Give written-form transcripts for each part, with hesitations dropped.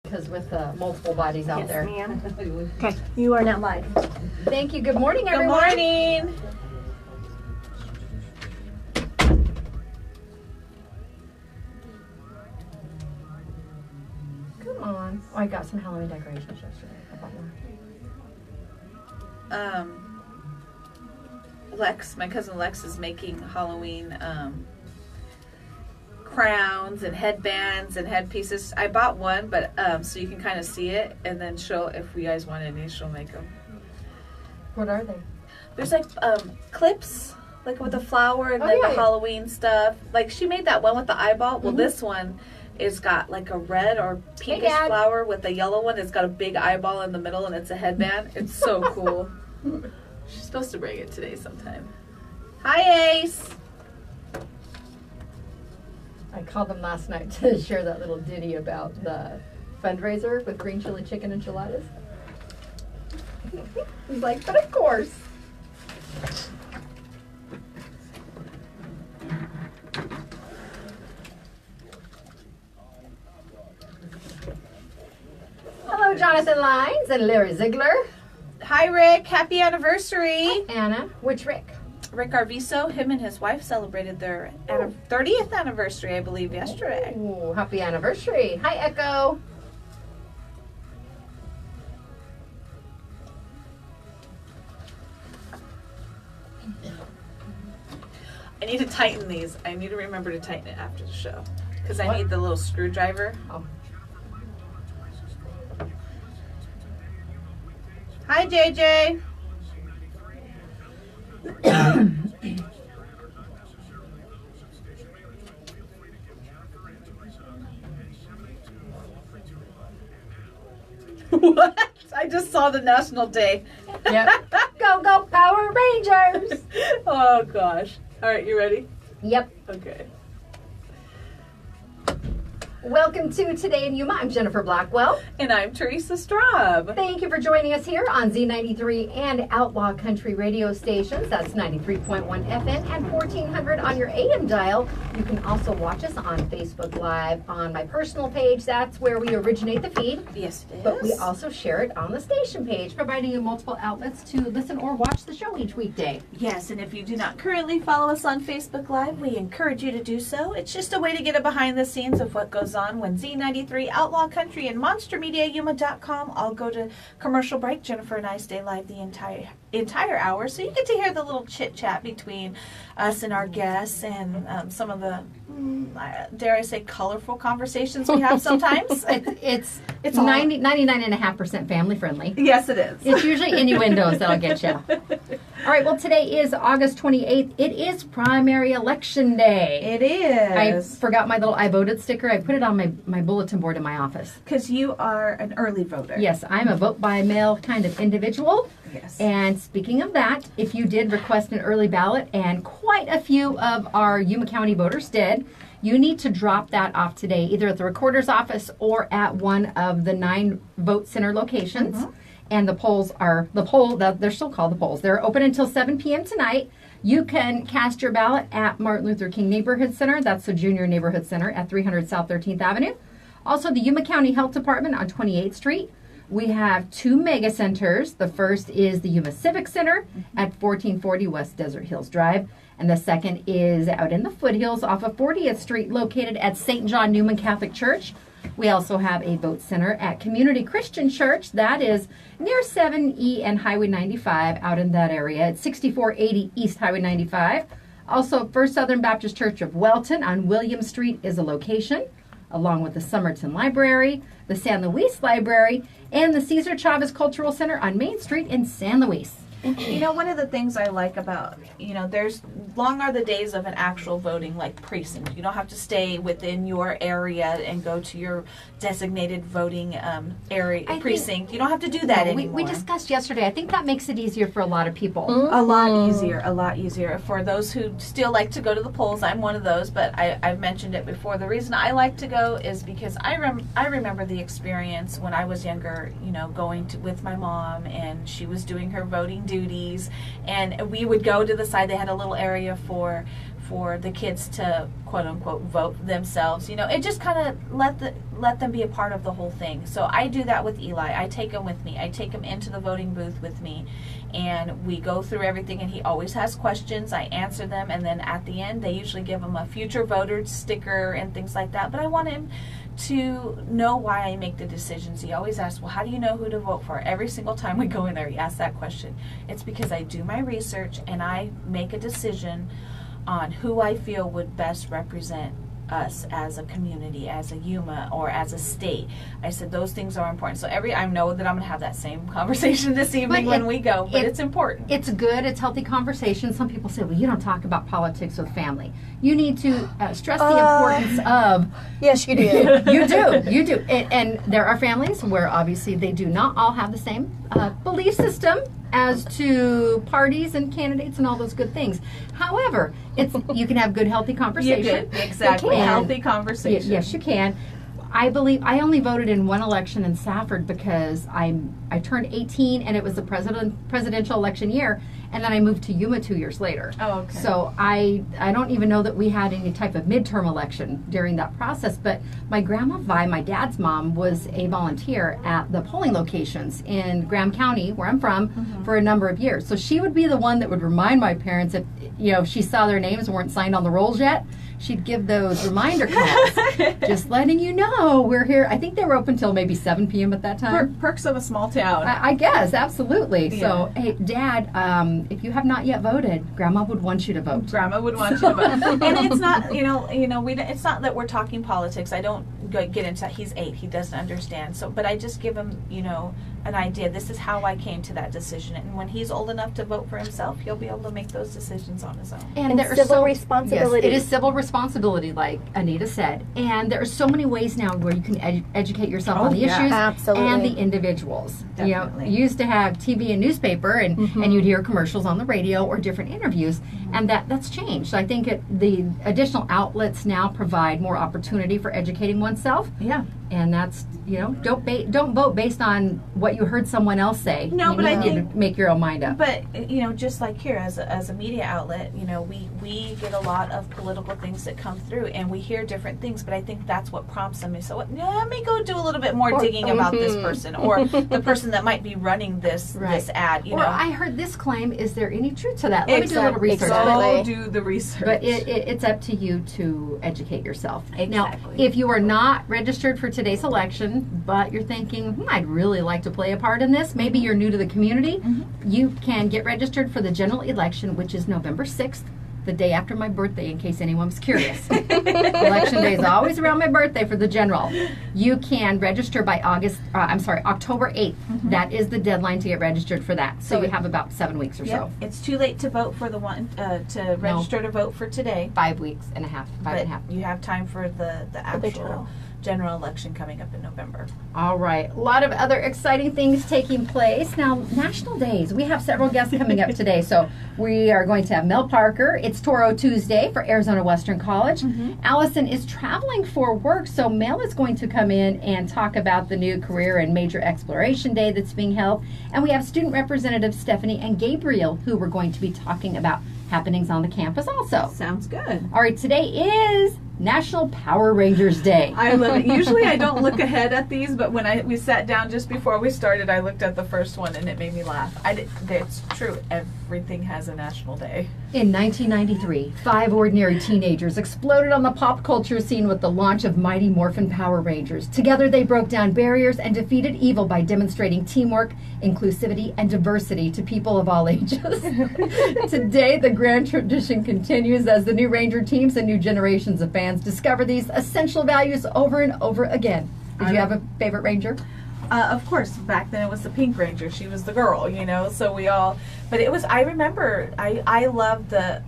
Because with multiple bodies out there. Yes, ma'am. Okay, you are now live. Thank you. Good morning, everyone. Good morning. Come on. Oh, I got some Halloween decorations yesterday. I bought more. Lex, my cousin Lex is making Halloween crowns and headbands and headpieces. I bought one, but so you can kind of see it, and then she'll, if you guys want any, she'll make them. What are they? There's like clips, like with the flower and Oh, then yeah, the yeah. Halloween stuff. Like she made that one with the eyeball. Well, this one is got like a red or pinkish Dad. flower with the yellow one. It's got a big eyeball in the middle, and it's a headband. It's so cool. She's supposed to bring it today sometime. Hi, Ace. I called them last night to share that little ditty about the fundraiser with green chili chicken enchiladas. He's like, but of course. Hello, Jonathan Lyons and Larry Ziegler. Hi, Rick. Happy anniversary. Anna, which Rick? Rick Arviso, him and his wife celebrated their 30th anniversary, I believe, yesterday. Ooh, happy anniversary. Hi, Echo. I need to tighten these. I need to remember to tighten it after the show because I What? need the little screwdriver. Oh. Hi, JJ. What? I just saw the National Day. Yep. Go, go, Power Rangers. Oh, gosh. All right, you ready? Yep. Okay. Welcome to Today in Yuma. I'm Jennifer Blackwell. And I'm Teresa Straub. Thank you for joining us here on Z93 and Outlaw Country radio stations. That's 93.1 FM and 1400 on your AM dial. You can also watch us on Facebook Live on my personal page. That's where we originate the feed. Yes, it is. But we also share it on the station page, providing you multiple outlets to listen or watch the show each weekday. Yes, and if you do not currently follow us on Facebook Live, we encourage you to do so. It's just a way to get a behind the scenes of what goes on when Z93, Outlaw Country, and MonsterMediaYuma.com all go to commercial break. Jennifer and I stay live the entire hour, so you get to hear the little chit chat between us and our guests and some of the, dare I say, colorful conversations we have sometimes. It's It's all- 99.5% family friendly. Yes, it is. It's usually innuendos that'll get you. All right, well, today is August 28th. It is primary election day. It I is. forgot my little I voted sticker. I put it on my bulletin board in my office. Because you are an early voter. Yes, I'm a vote by mail kind of individual. Yes. And speaking of that, if you did request an early ballot, and quite a few of our Yuma County voters did, you need to drop that off today, either at the recorder's office or at one of the 9 vote center locations. And the polls are, they're still called the polls. They're open until 7 p.m. tonight. You can cast your ballot at Martin Luther King Neighborhood Center. That's the Junior Neighborhood Center at 300 South 13th Avenue. Also, the Yuma County Health Department on 28th Street. We have 2 mega centers. The first is the Yuma Civic Center at 1440 West Desert Hills Drive. And the second is out in the foothills off of 40th Street, located at St. John Newman Catholic Church. We also have a vote center at Community Christian Church. That is near 7E and Highway 95 out in that area at 6480 East Highway 95. Also, First Southern Baptist Church of Welton on William Street is a location, along with the Somerton Library, the San Luis Library, and the Cesar Chavez Cultural Center on Main Street in San Luis. You know, one of the things I like about, there's long are the days of an actual voting, like precinct. You don't have to stay within your area and go to your designated voting precinct. You don't have to do that anymore. We discussed yesterday. I think that makes it easier for a lot of people. A lot easier. For those who still like to go to the polls, I'm one of those, but I've mentioned it before. The reason I like to go is because I remember the experience when I was younger, going with my mom, and she was doing her voting duties, and we would go to the side. They had a little area for for the kids to quote unquote vote themselves. It just kind of let them be a part of the whole thing. So I do that with Eli. I take him with me. I take him into the voting booth with me, and we go through everything, and he always has questions. I answer them, and then at the end they usually give him a future voter sticker and things like that. But I want him to know why I make the decisions. He always asks, well, how do you know who to vote for? Every single time we go in there, he asks that question. It's because I do my research and I make a decision on who I feel would best represent us as a community, as a Yuma, or as a state. I said those things are important. So I know that I'm going to have that same conversation this evening when we go, but it's important. It's good. It's healthy conversation. Some people say, well, you don't talk about politics with family. You need to stress the importance of... Yes, you do. You do. And there are families where obviously they do not all have the same belief system as to parties and candidates and all those good things. However, you can have good, healthy conversation. Exactly. Healthy conversation. Yes, you can. I believe I only voted in one election in Safford because I turned 18 and it was the presidential election year, and then I moved to Yuma 2 years later. Oh, okay. So I don't even know that we had any type of midterm election during that process. But my grandma Vi, my dad's mom, was a volunteer at the polling locations in Graham County, where I'm from, for a number of years. So she would be the one that would remind my parents if she saw their names weren't signed on the rolls yet. She'd give those reminder calls, just letting you know we're here. I think they were open till maybe 7 p.m. at that time. Perks of a small town. I guess, absolutely. Yeah. So, hey, Dad, if you have not yet voted, Grandma would want you to vote. Grandma would want you to vote. And it's not, it's not that we're talking politics. I don't get into that. He's 8. He doesn't understand. So, but I just give him, an idea. This is how I came to that decision. And when he's old enough to vote for himself, he'll be able to make those decisions on his own. And civil responsibility. Yes, it is civil responsibility, like Anita said. And there are so many ways now where you can educate yourself on the issues and the individuals. Definitely. You used to have TV and newspaper, and you'd hear commercials on the radio or different interviews, and that's changed. I think the additional outlets now provide more opportunity for educating oneself. Yeah. And that's, don't vote based on what you heard someone else say. No, but I think make your own mind up. But just like here, as a media outlet, we get a lot of political things that come through, and we hear different things. But I think that's what prompts them. So let me go do a little bit more digging about this person, or the person that might be running this ad. Or I heard this claim. Is there any truth to that? Let me do a little research. Go do the research. But it's up to you to educate yourself. Exactly. Now, if you are not registered for today's election, but you're thinking, I'd really like to play a part in this, maybe you're new to the community, you can get registered for the general election, which is November 6th, the day after my birthday, in case anyone was curious. Election day is always around my birthday for the general. You can register by October 8th. That is the deadline to get registered for that. So you have about 7 weeks or so. It's too late to vote for to register to vote for today. 5 weeks and a half. Five and a half. You have time for the actual general election coming up in November. All right. A lot of other exciting things taking place. Now, national days. We have several guests coming up today. So we are going to have Mel Parker. It's Toro Tuesday for Arizona Western College. Allison is traveling for work, so Mel is going to come in and talk about the new Career and Major Exploration Day that's being held. And we have student representatives Stephanie and Gabriel, who we're going to be talking about happenings on the campus also. Sounds good. All right, today is National Power Rangers Day. I love it. Usually I don't look ahead at these, but when we sat down just before we started, I looked at the first one and it made me laugh. It's true. Everything has a national day. In 1993, 5 ordinary teenagers exploded on the pop culture scene with the launch of Mighty Morphin Power Rangers. Together they broke down barriers and defeated evil by demonstrating teamwork, inclusivity, and diversity to people of all ages. Today, the grand tradition continues as the new Ranger teams and new generations of fans discover these essential values over and over again. Did you have a favorite Ranger? Of course, back then it was the Pink Ranger. She was the girl, so we all, but it was, I remember, I loved the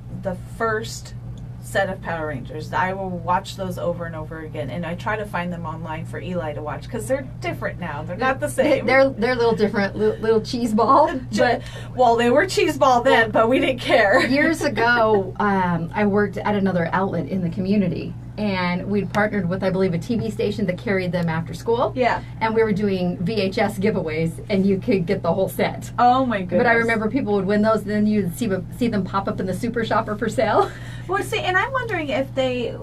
first set of Power Rangers. I will watch those over and over again, and I try to find them online for Eli to watch, because they're different now. They're not the same. They're a little different, little cheese ball. But well, they were cheese ball then, but we didn't care. Years ago, I worked at another outlet in the community, and we'd partnered with, I believe, a TV station that carried them after school. Yeah. And we were doing VHS giveaways, and you could get the whole set. Oh my goodness. But I remember people would win those, and then you'd see them pop up in the Super Shopper for sale. Well, see, and I'm wondering if they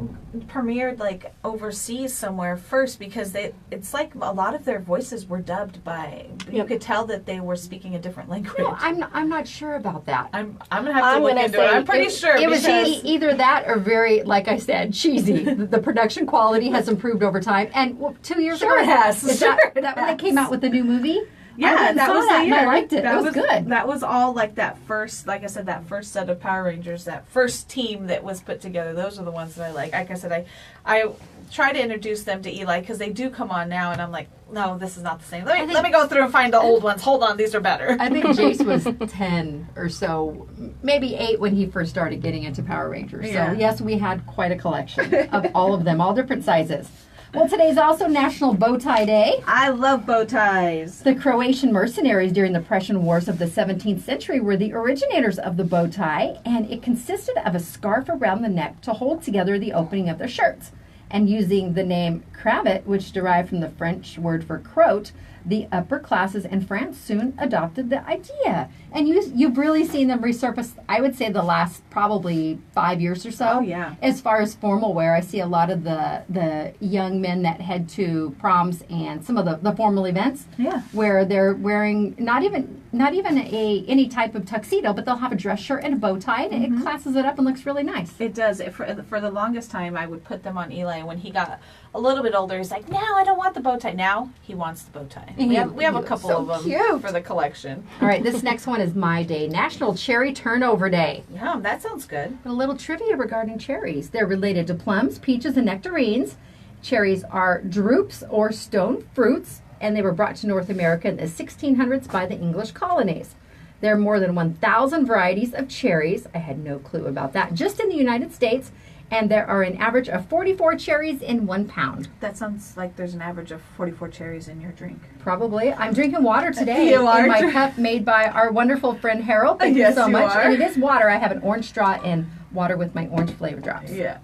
premiered like overseas somewhere first, because it's like a lot of their voices were dubbed by. You could tell that they were speaking a different language. No, I'm not sure about that. I'm gonna have to look into it. I'm pretty sure it was either that or very, like I said, cheesy. The production quality has improved over time, and 2 years ago, it has. Is that when they came out with the new movie? Yeah, that was the year. I liked it. That was good. That was all like that first, like I said, that first set of Power Rangers, that first team that was put together. Those are the ones that I like. Like I said, I try to introduce them to Eli because they do come on now, and I'm like, no, this is not the same. Let me go through and find the old ones. Hold on, these are better. I think Jace was 10 or so, maybe 8 when he first started getting into Power Rangers. Yeah. So yes, we had quite a collection of all of them, all different sizes. Well, today's also National Bow Tie Day. I love bow ties. The Croatian mercenaries during the Prussian Wars of the 17th century were the originators of the bow tie, and it consisted of a scarf around the neck to hold together the opening of their shirts. And using the name cravat, which derived from the French word for croat, the upper classes in France soon adopted the idea. And you've really seen them resurface, I would say, the last probably 5 years or so. Oh, yeah. As far as formal wear, I see a lot of the young men that head to proms and some of the formal events, Yeah. where they're wearing not even any type of tuxedo, but they'll have a dress shirt and a bow tie, and it classes it up and looks really nice. It does. For the longest time, I would put them on Eli. When he got a little bit older, he's like, no, I don't want the bow tie. Now he wants the bow tie. We have a couple of them cute for the collection. All right, this next one is my day, National Cherry Turnover Day. Yeah, that sounds good. A little trivia regarding cherries. They're related to plums, peaches, and nectarines. Cherries are drupes or stone fruits, and they were brought to North America in the 1600s by the English colonies. There are more than 1,000 varieties of cherries. I had no clue about that. Just in the United States, and there are an average of 44 cherries in 1 pound. That sounds like there's an average of 44 cherries in your drink. Probably. I'm drinking water today You are? in my cup made by our wonderful friend Harold. Thank you so much. Are. And it is water. I have an orange straw and water with my orange flavor drops. Yeah.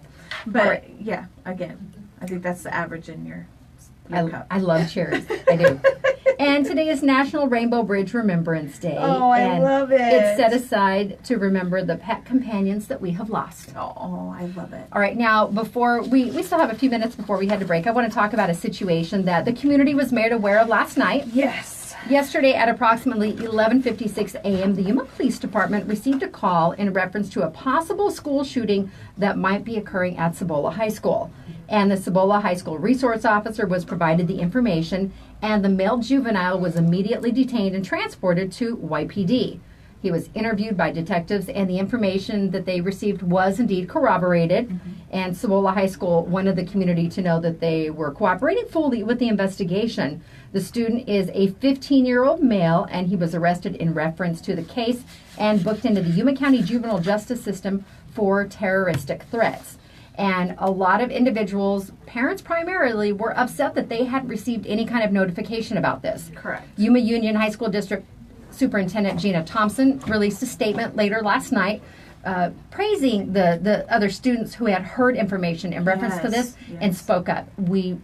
But, right. Yeah, again, I think that's the average in your cup. I love cherries. I do. And today is National Rainbow Bridge Remembrance Day. Oh, I love it. It's set aside to remember the pet companions that we have lost. Oh, I love it. All right, now before we still have a few minutes before we head to break, I want to talk about a situation that the community was made aware of last night. Yes. Yesterday at approximately 11:56 a.m., the Yuma Police Department received a call in reference to a possible school shooting that might be occurring at Cibola High School. And the Cibola High School resource officer was provided the information, and the male juvenile was immediately detained and transported to YPD. He was interviewed by detectives, and the information that they received was indeed corroborated. And Cibola High School wanted the community to know that they were cooperating fully with the investigation. The student is a 15-year-old male, and he was arrested in reference to the case and booked into the Yuma County Juvenile Justice System for terroristic threats. And a lot of individuals, parents primarily, were upset that they hadn't received any kind of notification about this. Correct. Yuma Union High School District Superintendent Gina Thompson released a statement later last night praising the other students who had heard information in reference to this and spoke up. We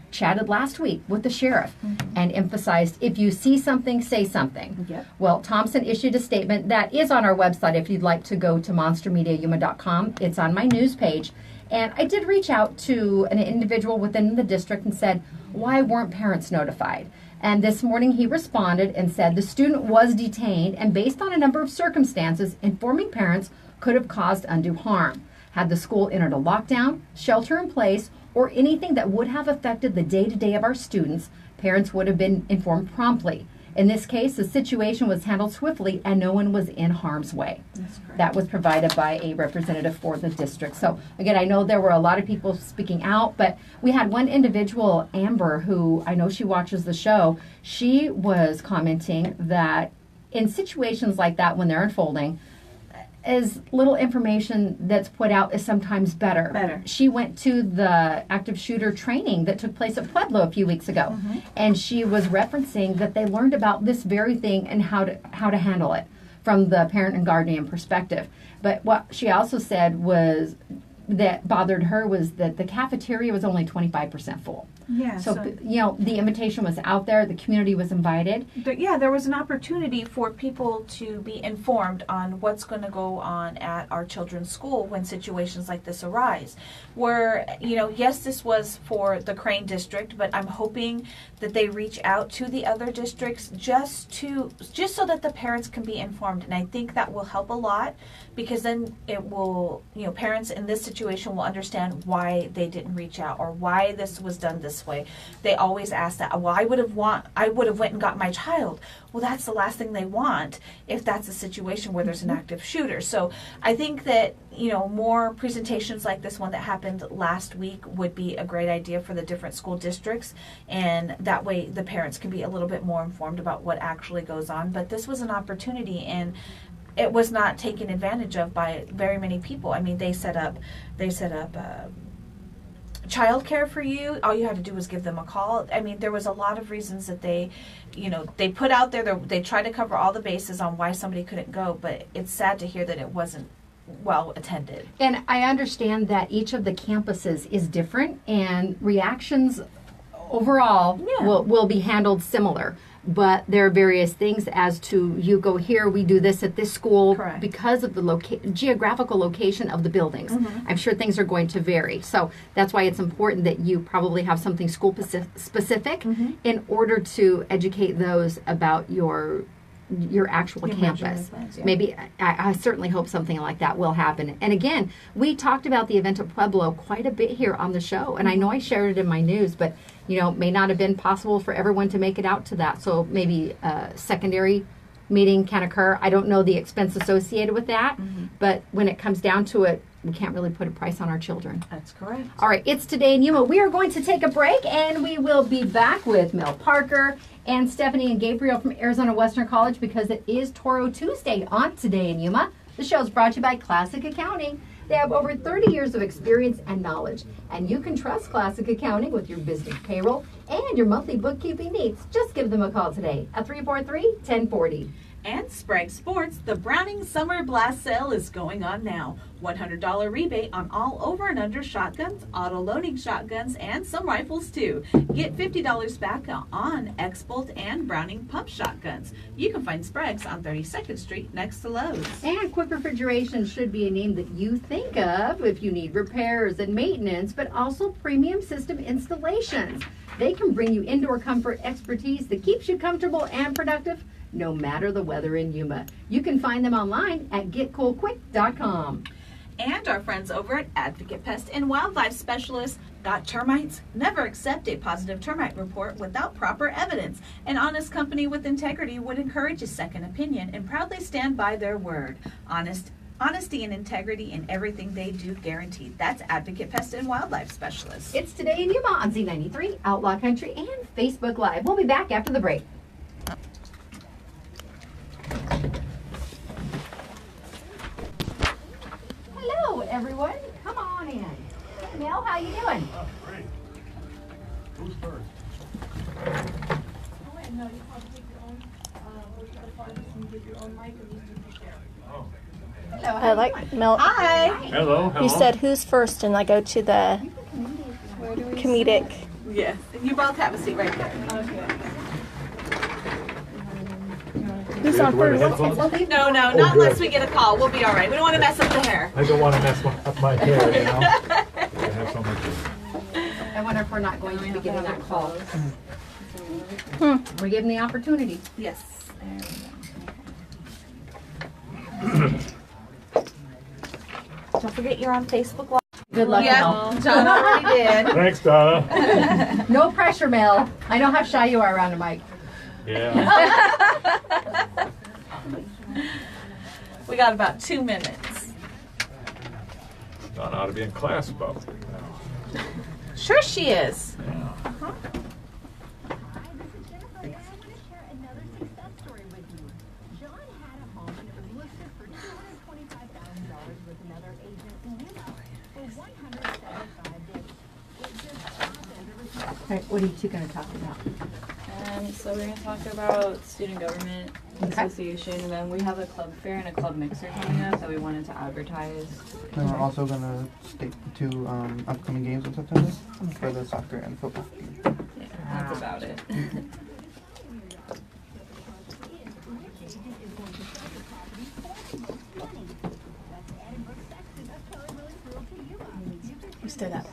chatted last week with the sheriff and emphasized, if you see something, say something. Yep. Well, Thompson issued a statement that is on our website if you'd like to go to monstermediayuma.com. It's on my news page. And I did reach out to an individual within the district and said, why weren't parents notified? And this morning he responded and said the student was detained, and based on a number of circumstances, informing parents could have caused undue harm. Had the school entered a lockdown, shelter in place, or anything that would have affected the day-to-day of our students, parents would have been informed promptly. In this case, the situation was handled swiftly and no one was in harm's way. That's correct. That was provided by a representative for the district. So again, I know there were a lot of people speaking out, but we had one individual, Amber, who I know she watches the show. She was commenting that in situations like that, when they're unfolding, as little information that's put out is sometimes better. She went to the active shooter training that took place at Pueblo a few weeks ago, and she was referencing that they learned about this very thing and how to handle it from the parent and guardian perspective. But what she also said was that bothered her was that the cafeteria was only 25% full. Yeah. So, the invitation was out there. The community was invited. There was an opportunity for people to be informed on what's going to go on at our children's school when situations like this arise. Where, yes, this was for the Crane district, but I'm hoping that they reach out to the other districts just so that the parents can be informed. And I think that will help a lot, because then it will, parents in this situation will understand why they didn't reach out or why this was done this way. They always ask that. Well, I would have went and got my child. Well, that's the last thing they want if that's a situation where there's an active shooter. So I think that, more presentations like this one that happened last week would be a great idea for the different school districts. And that way the parents can be a little bit more informed about what actually goes on. But this was an opportunity, and it was not taken advantage of by very many people. I mean, they set up childcare for you. All you had to do was give them a call. I mean, there was a lot of reasons that they put out there. They tried to cover all the bases on why somebody couldn't go, but it's sad to hear that it wasn't well attended. And I understand that each of the campuses is different, and reactions overall will be handled similar. But there are various things as to, you go here, we do this at this school. Correct. Because of the geographical location of the buildings. I'm sure things are going to vary. So that's why it's important that you probably have something school specific in order to educate those about your actual campus. Plans, yeah. Maybe, I certainly hope something like that will happen. And again, we talked about the event at Pueblo quite a bit here on the show, and I know I shared it in my news, but may not have been possible for everyone to make it out to that. So maybe a secondary meeting can occur. I don't know the expense associated with that, but when it comes down to it, we can't really put a price on our children. That's correct. All right, it's Today in Yuma. We are going to take a break, and we will be back with Mel Parker and Stephanie and Gabriel from Arizona Western College, because it is Toro Tuesday on Today in Yuma. The show is brought to you by Classic Accounting. They have over 30 years of experience and knowledge, and you can trust Classic Accounting with your business payroll and your monthly bookkeeping needs. Just give them a call today at 343-1040. And Sprague Sports, the Browning Summer Blast Sale is going on now. $100 rebate on all over and under shotguns, auto-loading shotguns, and some rifles too. Get $50 back on X-Bolt and Browning pump shotguns. You can find Sprague's on 32nd Street next to Lowe's. And Quick Refrigeration should be a name that you think of if you need repairs and maintenance, but also premium system installations. They can bring you indoor comfort expertise that keeps you comfortable and productive no matter the weather in Yuma. You can find them online at getcoolquick.com. And our friends over at Advocate Pest and Wildlife Specialists. Got termites? Never accept a positive termite report without proper evidence. An honest company with integrity would encourage a second opinion and proudly stand by their word. Honesty and integrity in everything they do, guaranteed. That's Advocate Pest and Wildlife Specialists. It's Today in Yuma on Z93, Outlaw Country, and Facebook Live. We'll be back after the break. Hello, everyone. Come on in. Hey, Mel, how you doing? Oh, great. Who's first? Hello, how I you like doing? Mel. Hi. Hello, hello. You said who's first, and I go to the comedic. Yes, you both have a seat right there. Who's on Wear the first? headphones? No, not good. unless we get a call. We'll be all right. We don't want to mess up the hair. I don't want to mess up my hair, you know? I have so much. I wonder if we're not going to be getting that call. We're given the opportunity. Yes. Don't forget you're on Facebook Live. Good luck, Mel. Yeah, John already did. Thanks, Donna. No pressure, Mel. I know how shy you are around a mic. Yeah. We got about 2 minutes. Donna ought to be in class about now. Sure she is. Yeah. All right, what are you two going to talk about? So we're going to talk about Student Government Okay. Association, and then we have a club fair and a club mixer coming up that we wanted to advertise. And we're also gonna state the two upcoming games in September for the soccer and football. That's about it. We still got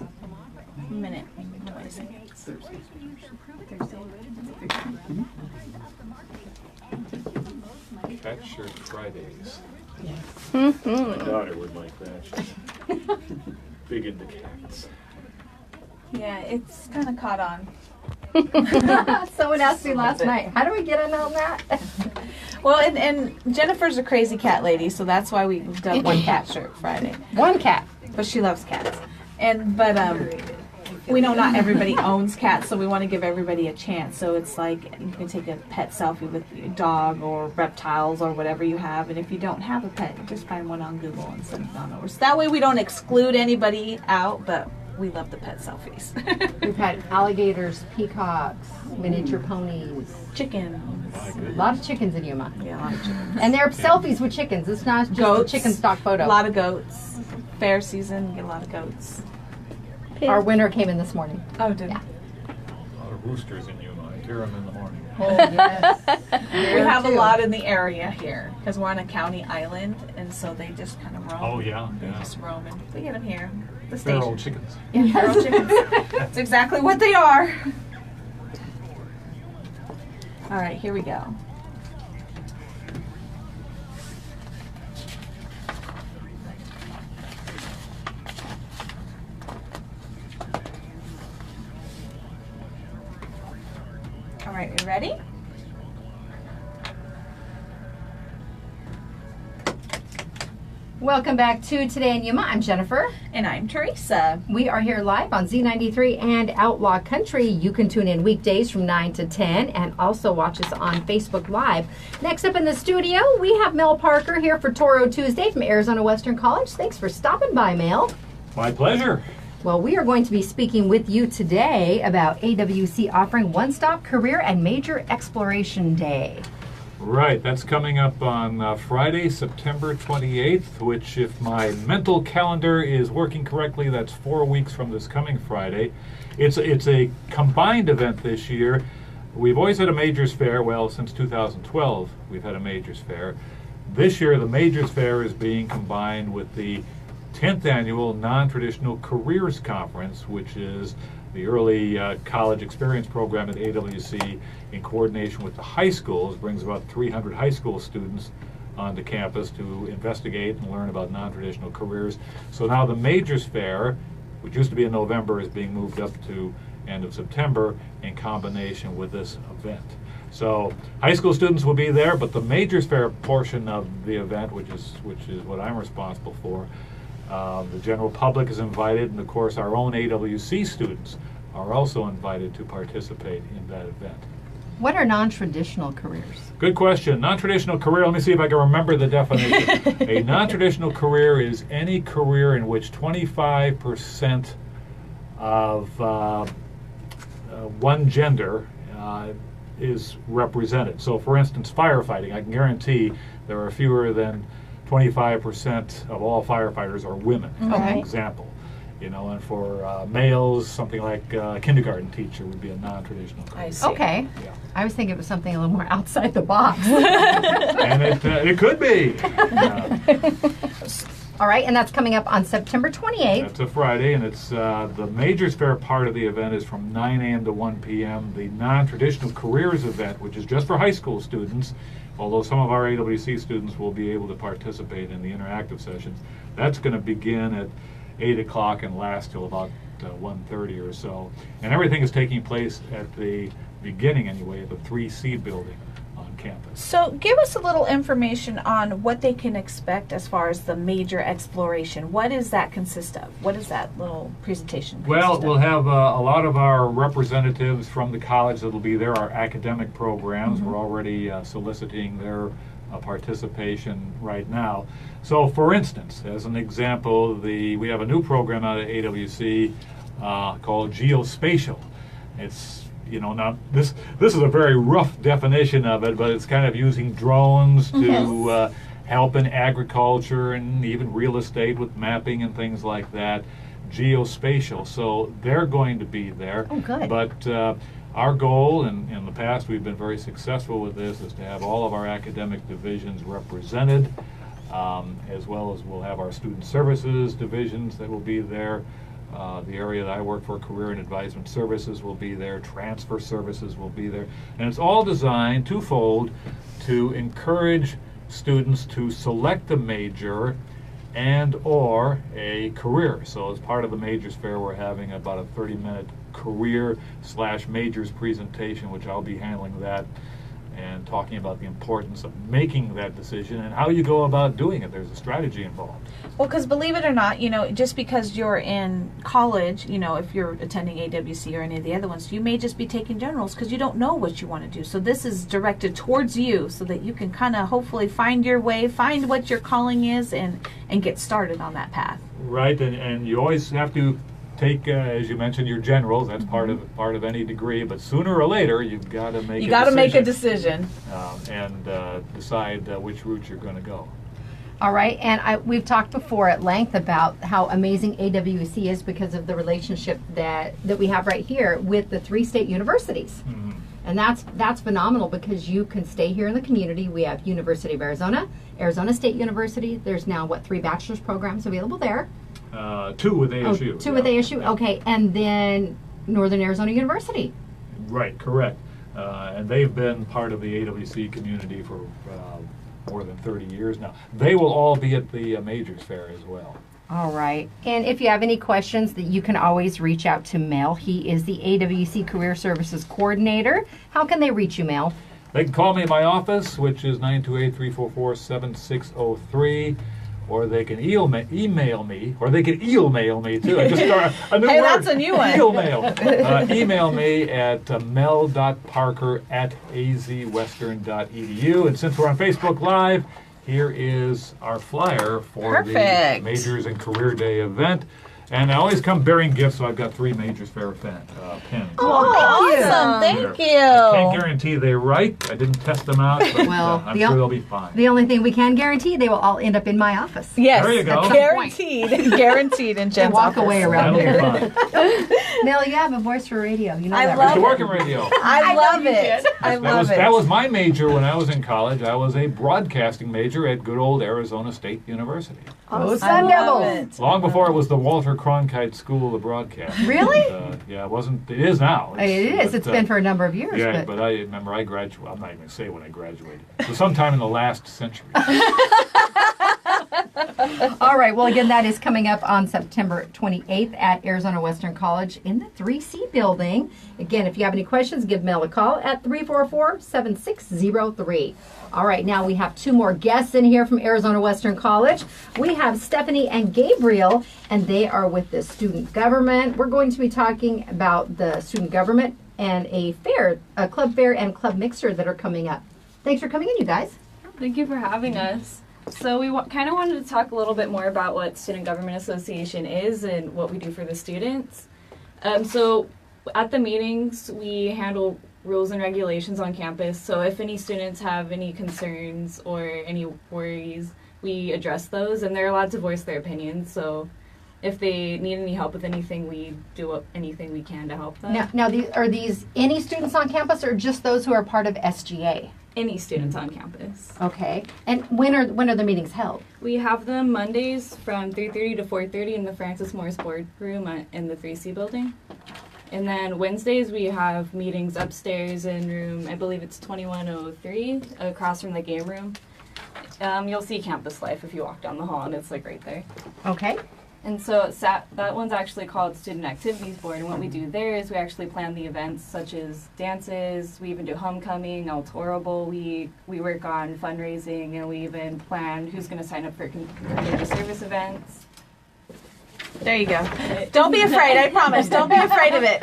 a minute, 20 seconds. Cat shirt Fridays. Mhm. My daughter would like that. She's big into cats. Yeah, it's kind of caught on. Someone asked me last night, how do we get in on that? Well, and Jennifer's a crazy cat lady, so that's why we've done one cat shirt Friday. One cat. But she loves cats. But we know not everybody owns cats, so we want to give everybody a chance. So it's like you can take a pet selfie with your dog or reptiles or whatever you have. And if you don't have a pet, just find one on Google and send it on over. So that way we don't exclude anybody out, but we love the pet selfies. We've had alligators, peacocks, miniature ponies. Chickens. A lot of chickens in Yuma. Yeah, a lot of chickens. And they're selfies with chickens. It's not just Goats. a chicken stock photo. A lot of goats. Fair season, you get a lot of goats. Our winter came in this morning. Oh, did Yeah. A lot of roosters in Yuma. I hear them in the morning. Oh, yes. We have a lot in the area here because we're on a county island, and so they just kind of roam. Oh, yeah, They yeah. just roam, and we get them here. The They're station. old chickens. Yeah, feral chickens. That's exactly what they are. All right, here we go. All right, you ready? Welcome back to Today in Yuma. I'm Jennifer. And I'm Teresa. We are here live on Z93 and Outlaw Country. You can tune in weekdays from 9 to 10 and also watch us on Facebook Live. Next up in the studio, we have Mel Parker here for Toro Tuesday from Arizona Western College. Thanks for stopping by, Mel. My pleasure. Well, we are going to be speaking with you today about AWC offering One-Stop Career and Major Exploration Day. Right, that's coming up on Friday, September 28th, which, if my mental calendar is working correctly, that's 4 weeks from this coming Friday. It's a combined event this year. We've always had a Majors Fair. Well, since 2012, we've had a Majors Fair. This year, the Majors Fair is being combined with the 10th Annual Non-Traditional Careers Conference, which is the early college experience program at AWC in coordination with the high schools. Brings about 300 high school students onto campus to investigate and learn about non-traditional careers. So now the Majors Fair, which used to be in November, is being moved up to end of September in combination with this event. So high school students will be there, but the Majors Fair portion of the event, which is what I'm responsible for, the general public is invited, and of course our own AWC students are also invited to participate in that event. What are non-traditional careers? Good question. Non-traditional career, let me see if I can remember the definition. A non-traditional career is any career in which 25% of one gender is represented. So for instance, firefighting, I can guarantee there are fewer than 25% of all firefighters are women, as an Okay. example. You know, and for males, something like a kindergarten teacher would be a non-traditional career. I see. Okay. Yeah. I was thinking it was something a little more outside the box. And it could be. All right, and that's coming up on September 28th. That's a Friday, and it's the Majors Fair part of the event is from 9 a.m. to 1 p.m. The non-traditional careers event, which is just for high school students, although some of our AWC students will be able to participate in the interactive sessions, that's going to begin at 8 o'clock and last till about 1:30 or so. And everything is taking place at the beginning, anyway, of the 3C building on campus. So give us a little information on what they can expect as far as the major exploration. What does that consist of? What is that little presentation Well, consist of? we'll have a lot of our representatives from the college that will be there, our academic programs. We're already soliciting their participation right now. So for instance, as an example, we have a new program out at AWC called Geospatial. It's, you know, now this is a very rough definition of it, but it's kind of using drones to help in agriculture and even real estate with mapping and things like that. Geospatial. So they're going to be there. Oh, good. But Our goal, and in the past we've been very successful with this, is to have all of our academic divisions represented, as well as we'll have our student services divisions that will be there. The area that I work for, Career and Advisement Services, will be there. Transfer Services will be there. And it's all designed twofold to encourage students to select a major and or a career. So as part of the Majors Fair, we're having about a 30-minute career/majors presentation, which I'll be handling that and talking about the importance of making that decision and how you go about doing it. There's a strategy involved. Well, because believe it or not, just because you're in college, if you're attending AWC or any of the other ones, you may just be taking generals because you don't know what you want to do. So this is directed towards you so that you can kind of hopefully find your way, find what your calling is, and get started on that path. Right, and you always have to take, as you mentioned, your generals. That's part of any degree. But sooner or later, you've got to make. Make a decision and decide which route you're going to go. All right, and we've talked before at length about how amazing AWC is because of the relationship that we have right here with the 3 state universities. Mm-hmm. And that's phenomenal because you can stay here in the community. We have University of Arizona, Arizona State University. There's now, 3 bachelor's programs available there? 2 with ASU. 2 with ASU, Yeah. okay. And then Northern Arizona University. Right, correct. And they've been part of the AWC community for more than 30 years now. They will all be at the Majors Fair as well. All right. And if you have any questions, that you can always reach out to Mel. He is the AWC Career Services Coordinator. How can they reach you, Mel? They can call me at my office, which is 928-344-7603. Or they can email me, or they can eel-mail me too. I just started a new word. That's a new one. Eel-mail. Email me at mel.parker@azwestern.edu. And since we're on Facebook Live, here is our flyer for the Majors and Career Day event. And I always come bearing gifts, so I've got 3 Majors Fair pens. Oh, awesome. Thank you. I can't guarantee they're right. I didn't test them out, but Well, I'm sure they'll be fine. The only thing we can guarantee, they will all end up in my office. Yes. There you go. Guaranteed. Guaranteed in Jen's walk office. away around That'll be here. fine. Mel, you have a voice for radio. You know I that, love right? To work in radio. I love it. I love it. That was my major when I was in college. I was a broadcasting major at good old Arizona State University. Oh, I Sun love Devils. it. Long before it was the Walter Cronkite School of Broadcasting. Really? Yeah, it wasn't. It is now. It is. But, It's been for a number of years. Yeah, but but I remember I graduated. I'm not even going to say when I graduated. It was sometime in the last century. all right. Well, again, that is coming up on September 28th at Arizona Western College in the 3C building. Again, if you have any questions, give Mel a call at 344-7603. All right, now we have 2 more guests in here from Arizona Western College. We have Stephanie and Gabriel, and they are with the student government. We're going to be talking about the student government and a club fair and club mixer that are coming up. Thanks for coming in, you guys. Thank you for having us. So we kind of wanted to talk a little bit more about what Student Government Association is and what we do for the students. So at the meetings, we handle rules and regulations on campus. So if any students have any concerns or any worries, we address those, and they're allowed to voice their opinions. So if they need any help with anything, we do anything we can to help them. Now, are these any students on campus or just those who are part of SGA? Any students on campus. Okay. And when are the meetings held? We have them Mondays from 3:30 to 4:30 in the Francis Morris Boardroom in the 3C building. And then Wednesdays we have meetings upstairs in room, I believe it's 2103, across from the game room. You'll see Campus Life if you walk down the hall, and it's like right there. Okay. And so that one's actually called Student Activities Board, and what we do there is we actually plan the events such as dances, we even do homecoming, El Torable, we work on fundraising, and we even plan who's going to sign up for community service events. There you go. Don't be afraid, I promise. Don't be afraid of it.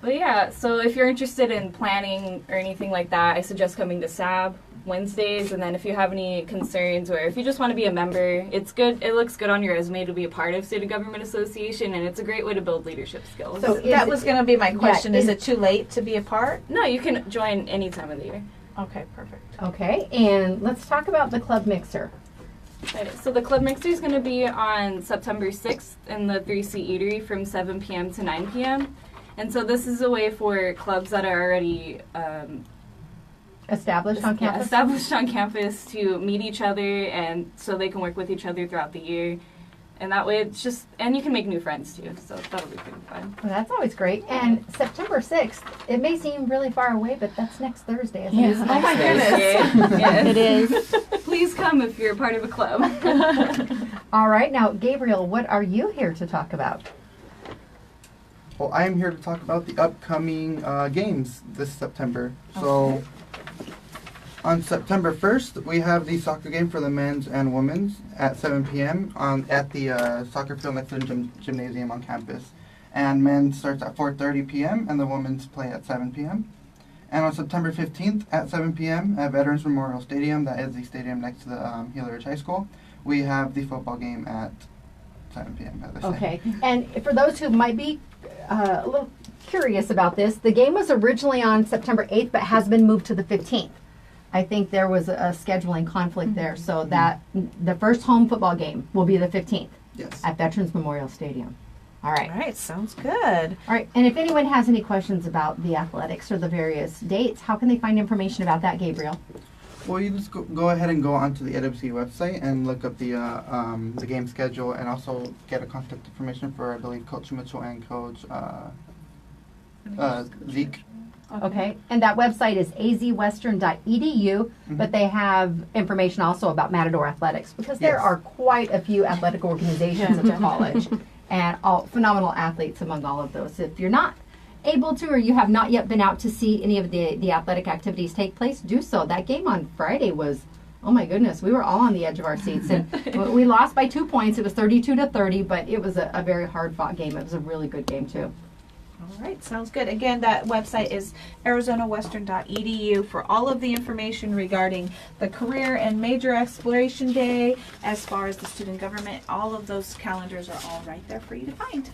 But yeah, so if you're interested in planning or anything like that, I suggest coming to SAB Wednesdays, and then if you have any concerns or if you just want to be a member, it's good. It looks good on your resume to be a part of Student Government Association, and it's a great way to build leadership skills. So That was going to be my question. Yeah, is it too late to be a part? No, you can join any time of the year. Okay, perfect. Okay, and let's talk about the club mixer. Right, so the Club Mixer is going to be on September 6th in the 3C Eatery from 7 p.m. to 9 p.m. And so this is a way for clubs that are already Established on campus? established on campus to meet each other, and so they can work with each other throughout the year. And that way it's just, and you can make new friends too, so that'll be pretty fun. Well, that's always great. And September 6th, it may seem really far away, but that's next Thursday, isn't it? Oh my goodness. Yes. It is. Please come if you're a part of a club. All right, now, Gabriel, what are you here to talk about? Well, I am here to talk about the upcoming games this September. So, on September 1st, we have the soccer game for the men's and women's at 7 p.m. At the soccer field next to the gymnasium on campus. And men's starts at 4:30 p.m. and the women's play at 7 p.m. And on September 15th at 7 p.m. at Veterans Memorial Stadium, that is the stadium next to the Gila Ridge High School, we have the football game at 7 p.m. as I said. Okay, and for those who might be a little curious about this, the game was originally on September 8th, but has been moved to the 15th. I think there was a scheduling conflict there, so that the first home football game will be the 15th Yes. at Veterans Memorial Stadium. All right. All right, sounds good. All right, and if anyone has any questions about the athletics or the various dates, how can they find information about that, Gabriel? Well, you just go ahead and go onto the AWC website and look up the game schedule, and also get a contact information for, I believe, Coach Mitchell and Coach Zeke. Okay, and that website is azwestern.edu, but they have information also about Matador Athletics, because there Yes. are quite a few athletic organizations at the college, and all phenomenal athletes among all of those. If you're not able to, or you have not yet been out to see any of the athletic activities take place, do so. That game on Friday was, oh my goodness, we were all on the edge of our seats, and we lost by 2 points. It was 32-30, but it was a very hard-fought game. It was a really good game, too. All right, sounds good. Again, that website is arizonawestern.edu for all of the information regarding the Career and Major Exploration Day, as far as the student government. All of those calendars are all right there for you to find.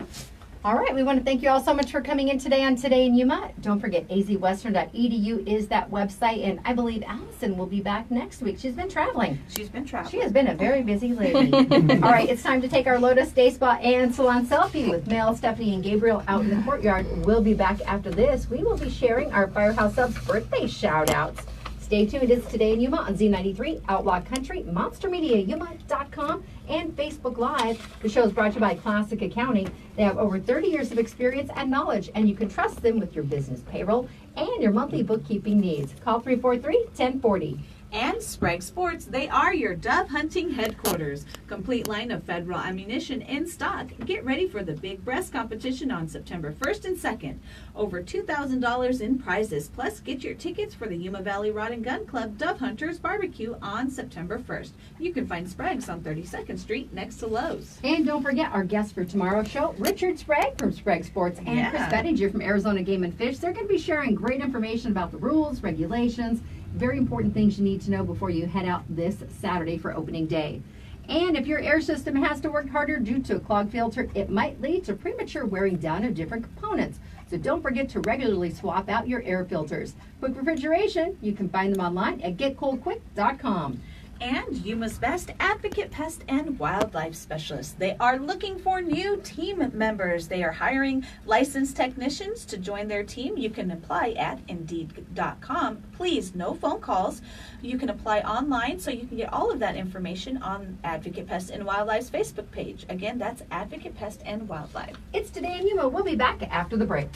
All right, we want to thank you all so much for coming in today on Today in Yuma. Don't forget, azwestern.edu is that website, and I believe Allison will be back next week. She's been traveling. She's been traveling. She has been a very busy lady. All right, it's time to take our Lotus Day Spa and Salon selfie with Mel, Stephanie, and Gabriel out in the courtyard. We'll be back after this. We will be sharing our Firehouse Subs birthday shout-outs. Stay tuned. It's Today in Yuma on Z93, Outlaw Country, MonsterMediaYuma.com, and Facebook Live. The show is brought to you by Classic Accounting. They have over 30 years of experience and knowledge, and you can trust them with your business payroll and your monthly bookkeeping needs. Call 343-1040. And Sprague Sports, they are your dove hunting headquarters. Complete line of federal ammunition in stock. Get ready for the big breast competition on September 1st and 2nd. Over $2,000 in prizes. Plus, get your tickets for the Yuma Valley Rod and Gun Club Dove Hunters Barbecue on September 1st. You can find Sprague's on 32nd Street next to Lowe's. And don't forget our guest for tomorrow's show, Richard Sprague from Sprague Sports and Chris Bettinger from Arizona Game and Fish. They're going to be sharing great information about the rules, regulations, very important things you need to know before you head out this Saturday for opening day. And if your air system has to work harder due to a clogged filter, it might lead to premature wearing down of different components. So don't forget to regularly swap out your air filters. Quick Refrigeration, you can find them online at getcoldquick.com. And Yuma's best advocate pest and wildlife specialists. They are looking for new team members. They are hiring licensed technicians to join their team. You can apply at Indeed.com. Please, no phone calls. You can apply online, so you can get all of that information on Advocate Pest and Wildlife's Facebook page. Again, that's Advocate Pest and Wildlife. It's Today in Yuma. We'll be back after the break.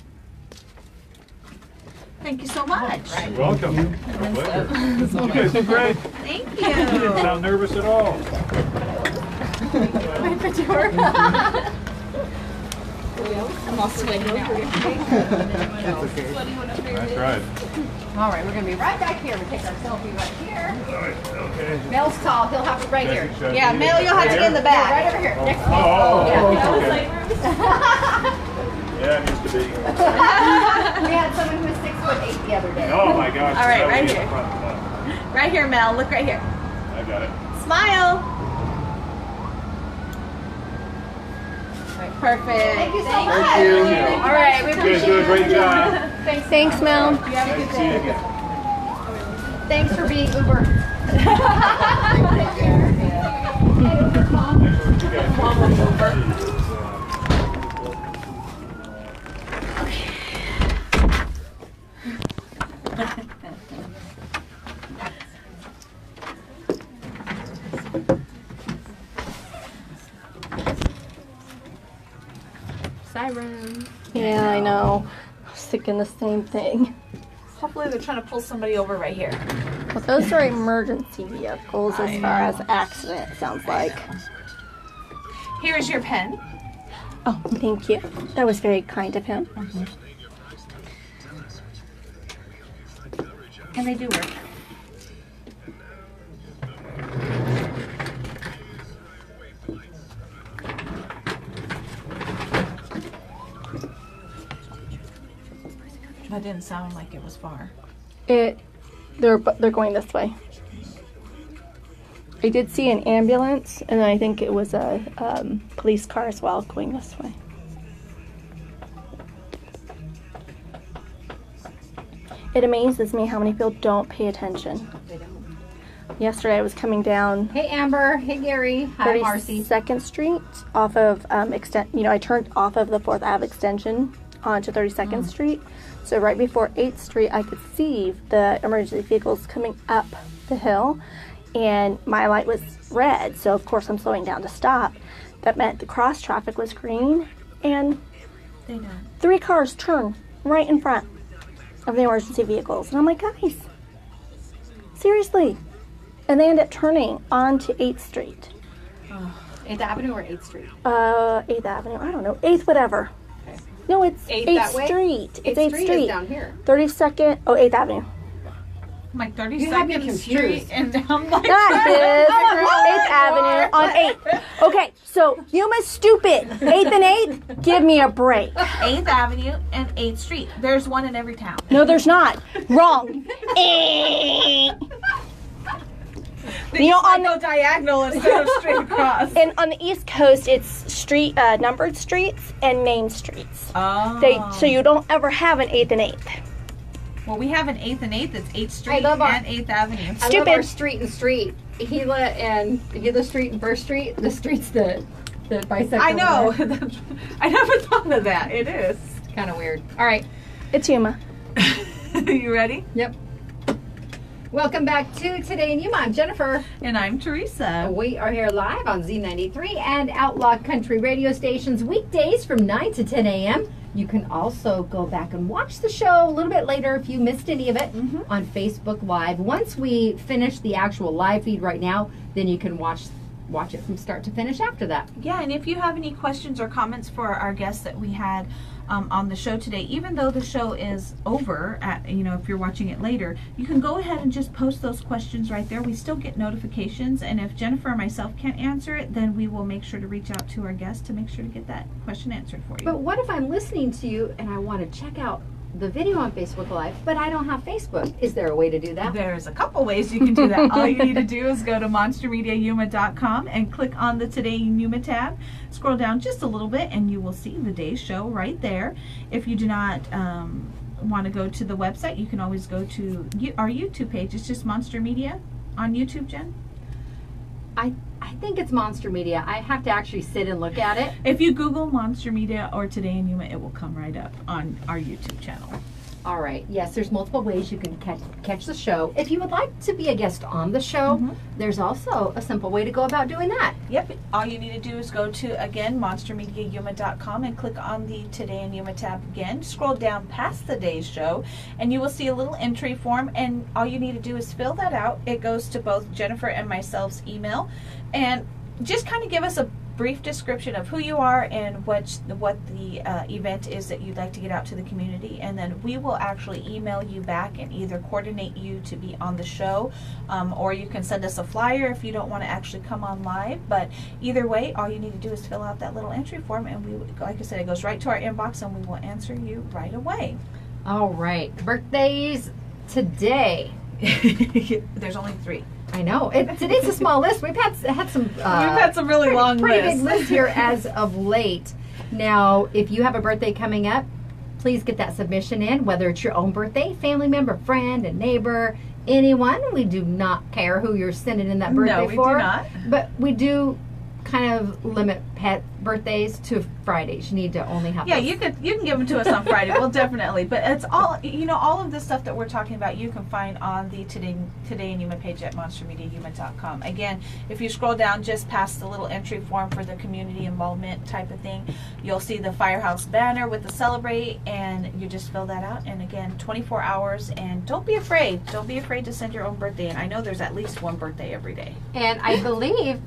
Thank you so much. You're welcome. My pleasure. You guys did great. Thank You didn't you. sound nervous at all. I'm all sweaty now. That's right. All right, we're going to be right back here. We take our selfie right here. All right, okay. Mel's tall. He'll have it right here. Yeah, Mel, you'll have to get in the Yeah, back. right over here. Next to me. Oh, Yeah. okay. Yeah, it used to be. We had someone who was 6'8" the other day. Oh my gosh. All right, that would right be here. the front one. Right here, Mel. Look right here. I got it. Smile. Perfect. Thank you so much. Thank you. All right, we You guys appreciate do a great it. job. Thanks, Mel. You have a Nice good to see you day. again. Thanks for being Uber. Okay. Siren. Yeah, I know. I was thinking the same thing. Hopefully they're trying to pull somebody over right here. Well, those are emergency vehicles as far as accident, it sounds like. Here's your pen. Oh, thank you. That was very kind of him. And they do work. That didn't sound like it was far. They're going this way. I did see an ambulance, and I think it was a police car as well going this way. It amazes me how many people don't pay attention. They don't. Yesterday I was coming down Hey, Amber. Hey, Gary. Hi, Marcy. 32nd Street off of I turned off of the 4th Ave extension onto 32nd Street. So right before 8th Street, I could see the emergency vehicles coming up the hill, and my light was red. So of course I'm slowing down to stop. That meant the cross traffic was green, and They know. 3 cars turn right in front of the emergency vehicles. And I'm like, guys, seriously. And they end up turning onto 8th Street. 8th Avenue or 8th Street? 8th Avenue, I don't know, 8th whatever. Okay. No, it's 8th 8th that way? Street. It's 8th Street Street. is down here. 32nd, 8th Avenue. I'm like You have me 32nd confused. Street, and I'm like, That is 8th Avenue on 8th. Okay, so Yuma's stupid. 8th and 8th, give me a break. 8th Avenue and 8th Street. There's one in every town. No, there's not. Wrong. They just might go diagonal instead of straight across. And on the East Coast, it's street numbered streets and main streets. Oh. So you don't ever have an 8th and 8th. Well, we have an 8th and 8th. It's 8th I Street love our- and 8th Avenue. I love Stupid. our street and street. Gila Street and First Street. The street's the bisector. I know. I never thought of that. It is. Kind of weird. All right. It's Yuma. You ready? Yep. Welcome back to Today in Yuma. I'm Jennifer. And I'm Teresa. We are here live on Z93 and Outlaw Country radio stations weekdays from 9 to 10 a.m. You can also go back and watch the show a little bit later if you missed any of it on Facebook Live. Once we finish the actual live feed right now, then you can watch it from start to finish after that. Yeah, and if you have any questions or comments for our guests that we had on the show today, even though the show is over, if you're watching it later, you can go ahead and just post those questions right there. We still get notifications, and if Jennifer or myself can't answer it, then we will make sure to reach out to our guests to make sure to get that question answered for you. But what if I'm listening to you and I want to check out the video on Facebook Live, but I don't have Facebook? Is there a way to do that? There's a couple ways you can do that. All you need to do is go to monstermediayuma.com and click on the Today in Yuma tab. Scroll down just a little bit and you will see the day's show right there. If you do not want to go to the website, you can always go to our YouTube page. It's just Monster Media on YouTube, Jen. I think it's Monster Media. I have to actually sit and look at it. If you Google Monster Media or Today in Yuma, it will come right up on our YouTube channel. All right. Yes, there's multiple ways you can catch the show. If you would like to be a guest on the show, there's also a simple way to go about doing that. Yep. All you need to do is go to, again, monstermediayuma.com and click on the Today in Yuma tab again. Scroll down past the day's show, and you will see a little entry form, and all you need to do is fill that out. It goes to both Jennifer and myself's email, and just kind of give us a brief description of who you are and what the event is that you'd like to get out to the community, and then we will actually email you back and either coordinate you to be on the show, or you can send us a flyer if you don't want to actually come on live. But either way, all you need to do is fill out that little entry form, and we, like I said, it goes right to our inbox, and we will answer you right away. All right. Birthdays today. There's only 3. I know. Today's a small list. We've had some. We've had some really long pretty lists. big list here as of late. Now, if you have a birthday coming up, please get that submission in, whether it's your own birthday, family member, friend, a neighbor, anyone. We do not care who you're sending in that birthday No, we for. do not. But we do kind of limit pet birthdays to Fridays. You need to only have Yeah, those. you can give them to us on Friday. Well, definitely. But it's all, all of this stuff that we're talking about, you can find on the Today in Yuma page at monstermediayuma.com. Again, if you scroll down just past the little entry form for the community involvement type of thing, you'll see the Firehouse banner with the celebrate, and you just fill that out. And again, 24 hours. And don't be afraid. Don't be afraid to send your own birthday in. I know there's at least one birthday every day. And I believe,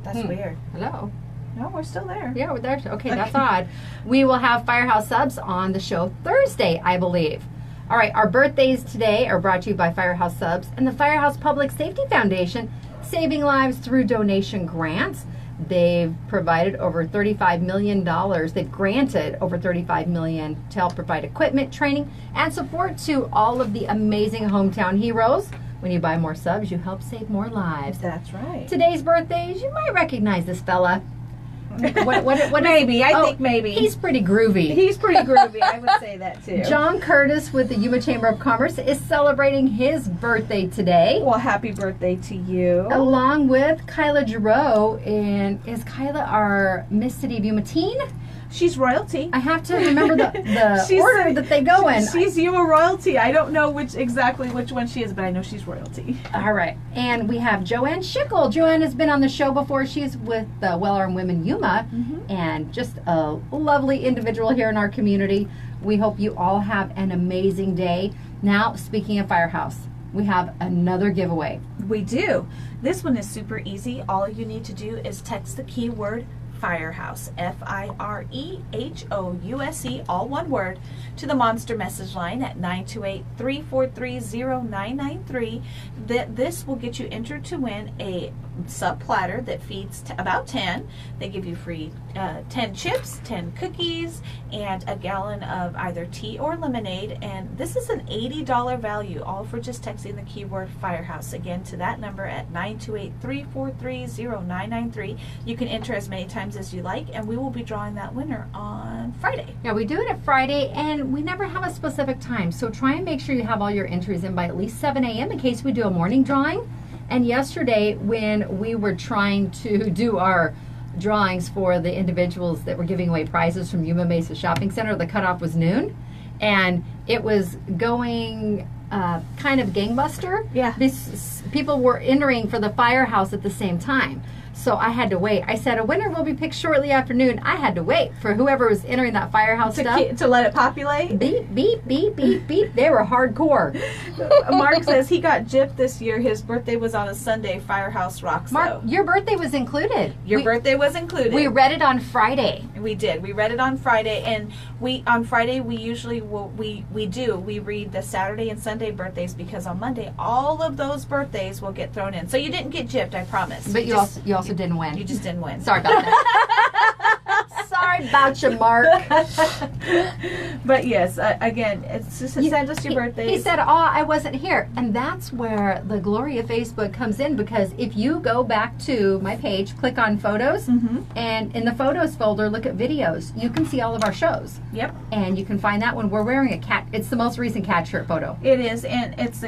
That's weird. hello. No, we're still there. Yeah, we're there. Okay, that's odd. We will have Firehouse Subs on the show Thursday, I believe. All right, our birthdays today are brought to you by Firehouse Subs and the Firehouse Public Safety Foundation, saving lives through donation grants. They've provided over $35 million. They've granted over $35 million to help provide equipment, training, and support to all of the amazing hometown heroes. When you buy more subs, you help save more lives. That's right. Today's birthdays, you might recognize this fella. What Maybe. I think maybe. He's pretty groovy. He's pretty groovy. I would say that too. John Curtis with the Yuma Chamber of Commerce is celebrating his birthday today, Well, happy birthday to you. along with Kyla Giroux. And is Kyla our Miss City of Yuma teen? She's royalty. I have to remember the She's- order that they go in. She's Yuma royalty. I don't know exactly which one she is, but I know she's royalty. All right. And we have Joanne Schickel. Joanne has been on the show before. She's with the Well Armed Women Yuma, and just a lovely individual here in our community. We hope you all have an amazing day. Now, speaking of Firehouse, we have another giveaway. We do. This one is super easy. All you need to do is text the keyword Firehouse, FIREHOUSE, all one word, to the Monster message line at 928-343-0993. This will get you entered to win a sub platter that feeds about 10. They give you free 10 chips, 10 cookies, and a gallon of either tea or lemonade. And this is an $80 value, all for just texting the keyword Firehouse. Again, to that number at 928-343-0993. You can enter as many times as you like, and we will be drawing that winner on Friday. Yeah, we do it at Friday, and we never have a specific time. So try and make sure you have all your entries in by at least 7 a.m. in case we do a morning drawing. And yesterday, when we were trying to do our drawings for the individuals that were giving away prizes from Yuma Mesa Shopping Center, the cutoff was noon, and it was going kind of gangbuster. Yeah. People were entering for the Firehouse at the same time. So I had to wait. I said a winner will be picked shortly after noon. I had to wait for whoever was entering that Firehouse stuff. To let it populate? Beep, beep, beep, beep, beep. They were hardcore. Mark says he got gypped this year. His birthday was on a Sunday. Firehouse rocks. Mark, your birthday was included. Your birthday was included. We read it on Friday. We did. We read it on Friday, and on Friday we usually we read the Saturday and Sunday birthdays, because on Monday all of those birthdays will get thrown in. So you didn't get gypped, I promise. But you also didn't win. You just didn't win. Sorry about that. Sorry about you, Mark. But yes, again, it's just send us your birthdays. He said, "Oh, I wasn't here," and that's where the glory of Facebook comes in. Because if you go back to my page, click on photos, and in the photos folder, look at videos. You can see all of our shows. Yep. And you can find that one. We're wearing a cat. It's the most recent cat shirt photo. It is, and it's.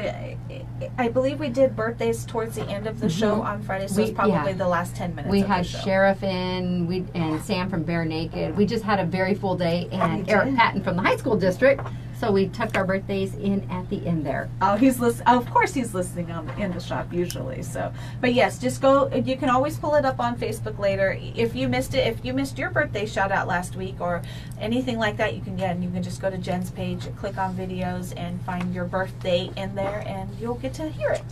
I believe we did birthdays towards the end of the show on Friday, so it's probably the last 10 minutes. We of had the show. Sheriff in, and Sam from Bare Naked. We just had a very full day, and Eric Patton from the high school district. So we tucked our birthdays in at the end there. Oh, he's listening. Of course, he's listening in the shop usually. So, but yes, just go. You can always pull it up on Facebook later. If you missed it, if you missed your birthday shout out last week or anything like that, you can just go to Jen's page, click on videos, and find your birthday in there, and you'll get to hear it.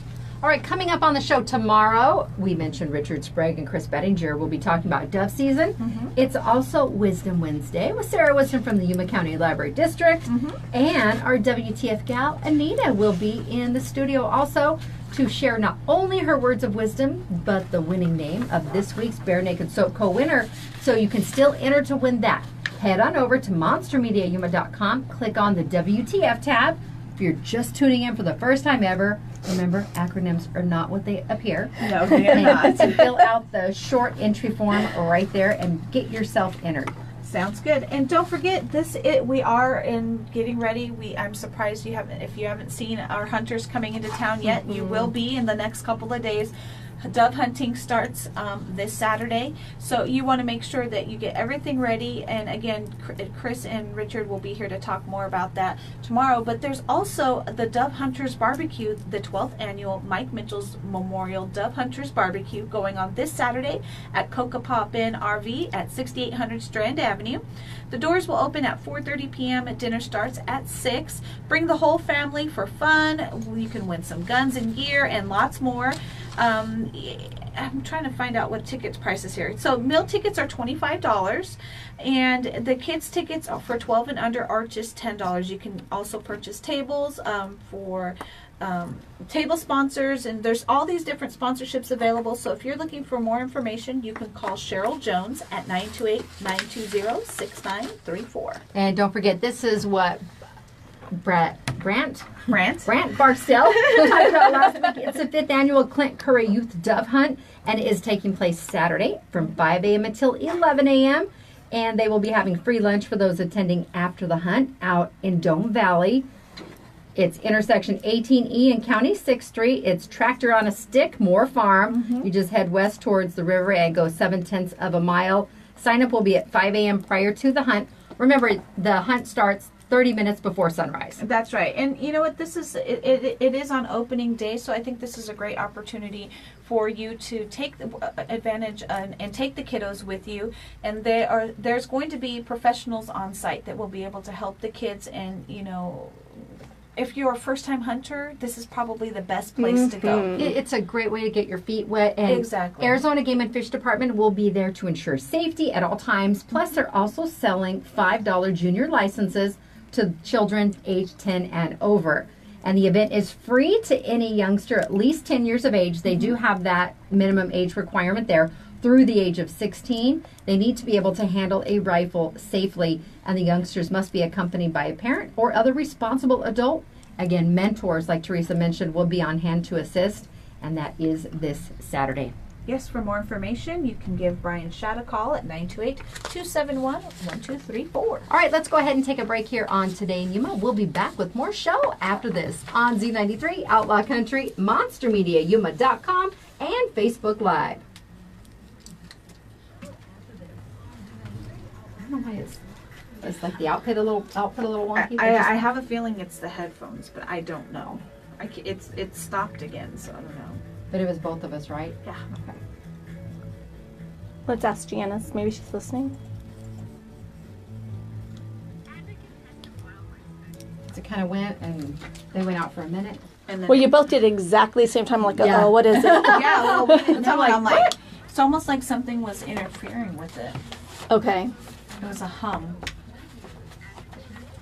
All right, coming up on the show tomorrow, we mentioned Richard Sprague and Chris Bettinger. We'll be talking about dove season. It's also Wisdom Wednesday with Sarah Wisdom from the Yuma County Library District. And our WTF gal, Anita, will be in the studio also to share not only her words of wisdom, but the winning name of this week's Bare Naked Soap Co-winner. So you can still enter to win that. Head on over to monstermediayuma.com, click on the WTF tab. If you're just tuning in for the first time ever, remember, acronyms are not what they appear. No, they are not. And fill out the short entry form right there and get yourself entered. Sounds good. And don't forget, we are in getting ready. I'm surprised if you haven't seen our hunters coming into town yet. You will be in the next couple of days. dove hunting starts this Saturday, so you want to make sure that you get everything ready. And again, Chris and Richard will be here to talk more about that tomorrow. But there's also the Dove Hunters Barbecue, the 12th annual Mike Mitchell's Memorial Dove Hunters Barbecue, going on this Saturday at Kokopop Inn RV at 6800 Strand Avenue. The doors will open at 4:30 p.m. and dinner starts at 6. Bring the whole family for fun. You can win some guns and gear and lots more. I'm trying to find out what tickets prices here. So meal tickets are $25, and the kids tickets are for 12 and under are just $10. You can also purchase tables for table sponsors, and there's all these different sponsorships available. So if you're looking for more information, you can call Cheryl Jones at 928-920-6934. And don't forget, this is what Brant Barcel talked about last week. It's the 5th annual Clint Curry Youth Dove Hunt, and it is taking place Saturday from 5 a.m. until 11 a.m. And they will be having free lunch for those attending after the hunt out in Dome Valley. It's intersection 18E and County 6th Street. It's Tractor on a Stick, Moore Farm. You just head west towards the river and go 7/10 of a mile. Sign up will be at 5 a.m. prior to the hunt. Remember, the hunt starts 30 minutes before sunrise. That's right. And you know what, this is it is on opening day, so I think this is a great opportunity for you to take advantage and take the kiddos with you. And there's going to be professionals on site that will be able to help the kids. And you know, if you're a first-time hunter, this is probably the best place to go. It's a great way to get your feet wet. And exactly. Arizona Game and Fish Department will be there to ensure safety at all times. Plus, they're also selling $5 junior licenses to children age 10 and over. And the event is free to any youngster at least 10 years of age. They do have that minimum age requirement there through the age of 16. They need to be able to handle a rifle safely, and the youngsters must be accompanied by a parent or other responsible adult. Again, mentors, like Teresa mentioned, will be on hand to assist, and that is this Saturday. Yes, for more information, you can give Brian Shadd a call at 928-271-1234. All right, let's go ahead and take a break here on Today in Yuma. We'll be back with more show after this on Z93, Outlaw Country, MonsterMediaYuma.com, and Facebook Live. I don't know why it's like the output a little wonky. I have a feeling it's the headphones, but I don't know. It's stopped again, so I don't know. But it was both of us, right? Yeah. Okay. Let's ask Janice. Maybe she's listening. So it kind of went, and they went out for a minute. And then Well, you both did exactly the same time. Like, Yeah. oh, what is it? yeah, well, we didn't know it. like, I'm like, it's almost like something was interfering with it. Okay. It was a hum.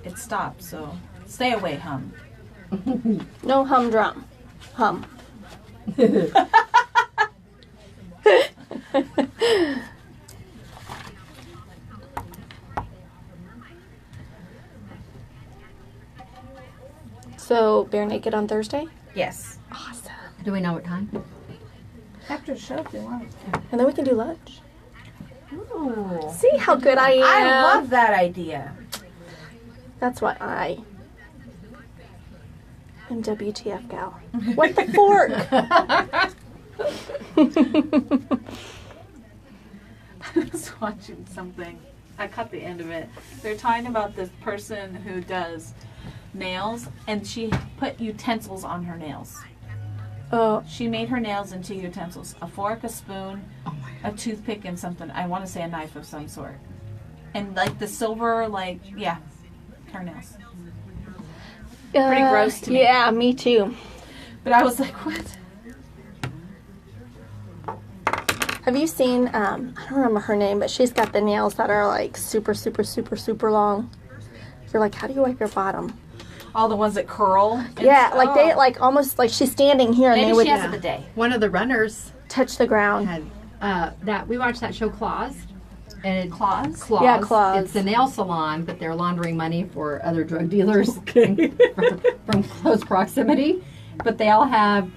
It stopped, so stay away, hum. No humdrum. Hum. So, bare naked on Thursday? Yes. Awesome. Do we know what time? After the show, if you want. And then we can do lunch. Ooh. See how good I am? I love that idea. That's why I am WTF gal. What the fork? I was watching something. I caught the end of it. They're talking about this person who does nails, and she put utensils on her nails. Oh, She made her nails into utensils. A fork, a spoon, Oh my a toothpick, and something. I want to say a knife of some sort. And like the silver, like, yeah, her nails. Pretty gross to me. Yeah, me too. But I was like, what? Have you seen, I don't remember her name, but she's got the nails that are like super, super, super, super long. You're like, how do you wipe your bottom? All the ones that curl. and Yeah, stuff. like they, like almost like she's standing here and Maybe they would she has a bidet. One of the runners touch the ground. had that. We watched that show Claws. And Claws? Claws. Yeah, Claws. It's a nail salon, but they're laundering money for other drug dealers from close proximity. But they all have,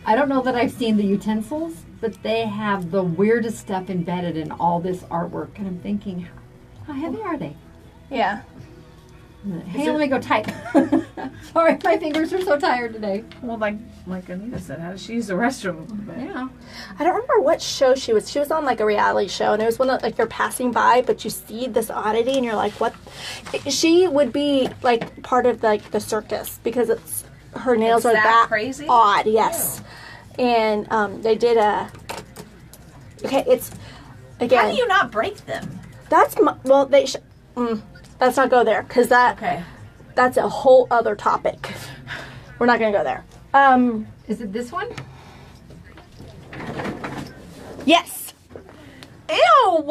I don't know that I've seen the utensils, but they have the weirdest stuff embedded in all this artwork. And I'm thinking, how heavy are they? Yeah. Hey, let me go type. Sorry, my fingers are so tired today. Well, like Anita said, how does she use the restroom? Yeah. I don't remember what show she was. She was on like a reality show, and it was one that like you're passing by, but you see this oddity, and you're like, "What?" She would be like part of like the circus because it's her nails It's are that that crazy? odd. Yes, and they did a. Okay, it's again. How do you not break them? That's well, they. Let's not go there because Okay. that's a whole other topic. We're not gonna go there. Is it this one? Yes. Ew!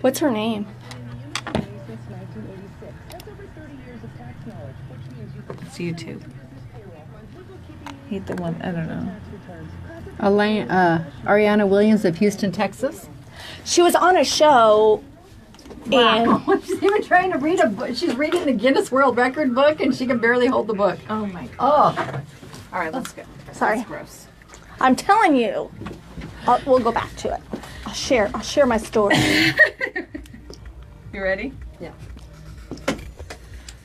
What's her name? It's YouTube. Hate the one. I don't know. Ariana Williams of Houston, Texas. She was on a show. And She's even trying to read a book. She's reading the Guinness World Record book, and she can barely hold the book. Oh my god. Oh, All right, let's go. sorry, That's gross. I'm telling you. We'll go back to it. I'll share my story. You ready? yeah.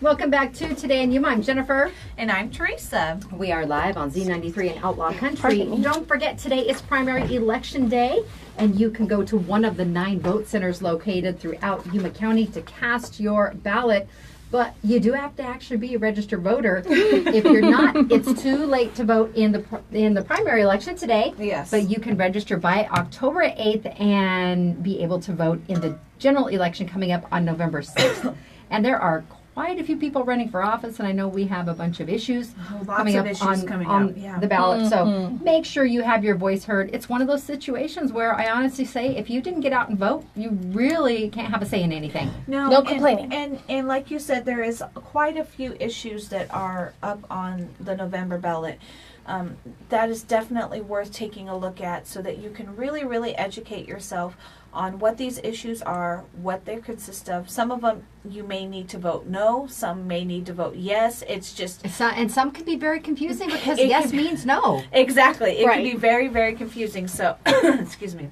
Welcome back to Today in Yuma. I'm Jennifer. And I'm Teresa. We are live on Z93 in Outlaw Country. Pardon me. Don't forget, today is primary election day, and you can go to one of the 9 vote centers located throughout Yuma County to cast your ballot. But you do have to actually be a registered voter. If you're not, it's too late to vote in the primary election today. Yes. But you can register by October 8th and be able to vote in the general election coming up on November 6th. And there are quite a few people running for office, and I know we have a bunch of issues Lots of issues coming up. Yeah. the ballot. So make sure you have your voice heard. It's one of those situations where I honestly say if you didn't get out and vote, you really can't have a say in anything. No complaining. And like you said, there is quite a few issues that are up on the November ballot. That is definitely worth taking a look at so that you can really, really educate yourself on what these issues are, what they consist of. Some of them you may need to vote no, some may need to vote yes. It's just... And some can be very confusing because It yes can- means no. Exactly. It Right. can be very, very confusing. So, excuse me.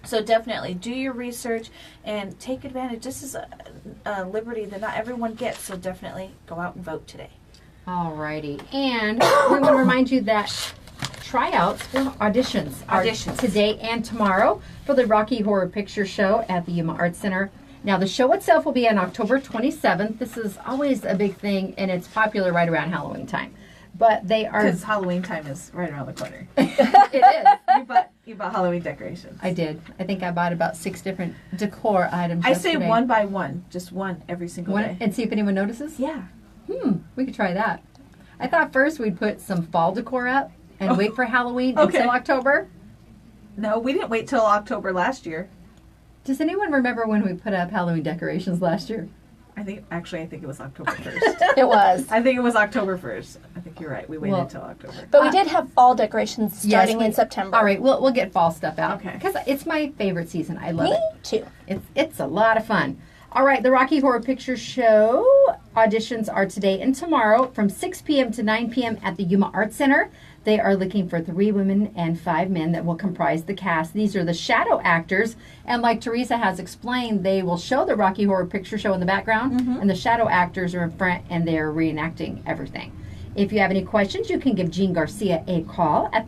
So definitely do your research and take advantage. This is a liberty that not everyone gets, so definitely go out and vote today. Alrighty. And we want to remind you that tryouts for auditions are today and tomorrow for the Rocky Horror Picture Show at the Yuma Arts Center. Now, the show itself will be on October 27th. This is always a big thing, and it's popular right around Halloween time. But they are... Because Halloween time is right around the corner. It is. You bought Halloween decorations. I did. I think I bought about 6 different decor items I say yesterday. one by one, just one every single day. And see if anyone notices? Yeah. We could try that. I thought first we'd put some fall decor up and wait for Halloween Okay. until October. No, we didn't wait till October last year. Does anyone remember when we put up Halloween decorations last year? I think it was October 1st. It was. I think it was October 1st. I think you're right. We waited Well- until October. But we did have fall decorations starting we- in September. All right, we'll get fall stuff out. Okay. Because it's my favorite season. I love Me it. too. It's a lot of fun. All right, the Rocky Horror Picture Show auditions are today and tomorrow from 6 p.m. to 9 p.m. at the Yuma Arts Center. They are looking for 3 women and 5 men that will comprise the cast. These are the shadow actors, and like Teresa has explained, they will show the Rocky Horror Picture Show in the background, and the shadow actors are in front, and they're reenacting everything. If you have any questions, you can give Jean Garcia a call at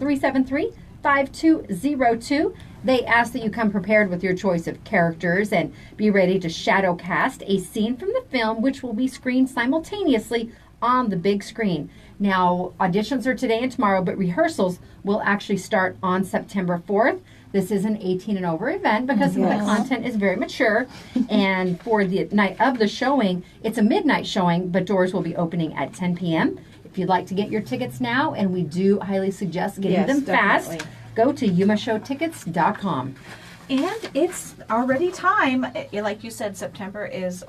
373-5202. They ask that you come prepared with your choice of characters and be ready to shadow cast a scene from the film, which will be screened simultaneously on the big screen. Now, auditions are today and tomorrow, but rehearsals will actually start on September 4th. This is an 18 and over event because some of the content is very mature. And for the night of the showing, it's a midnight showing, but doors will be opening at 10 p.m. If you'd like to get your tickets now, and we do highly suggest getting them definitely. fast, go to yumashowtickets.com. And it's already time. Like you said, September is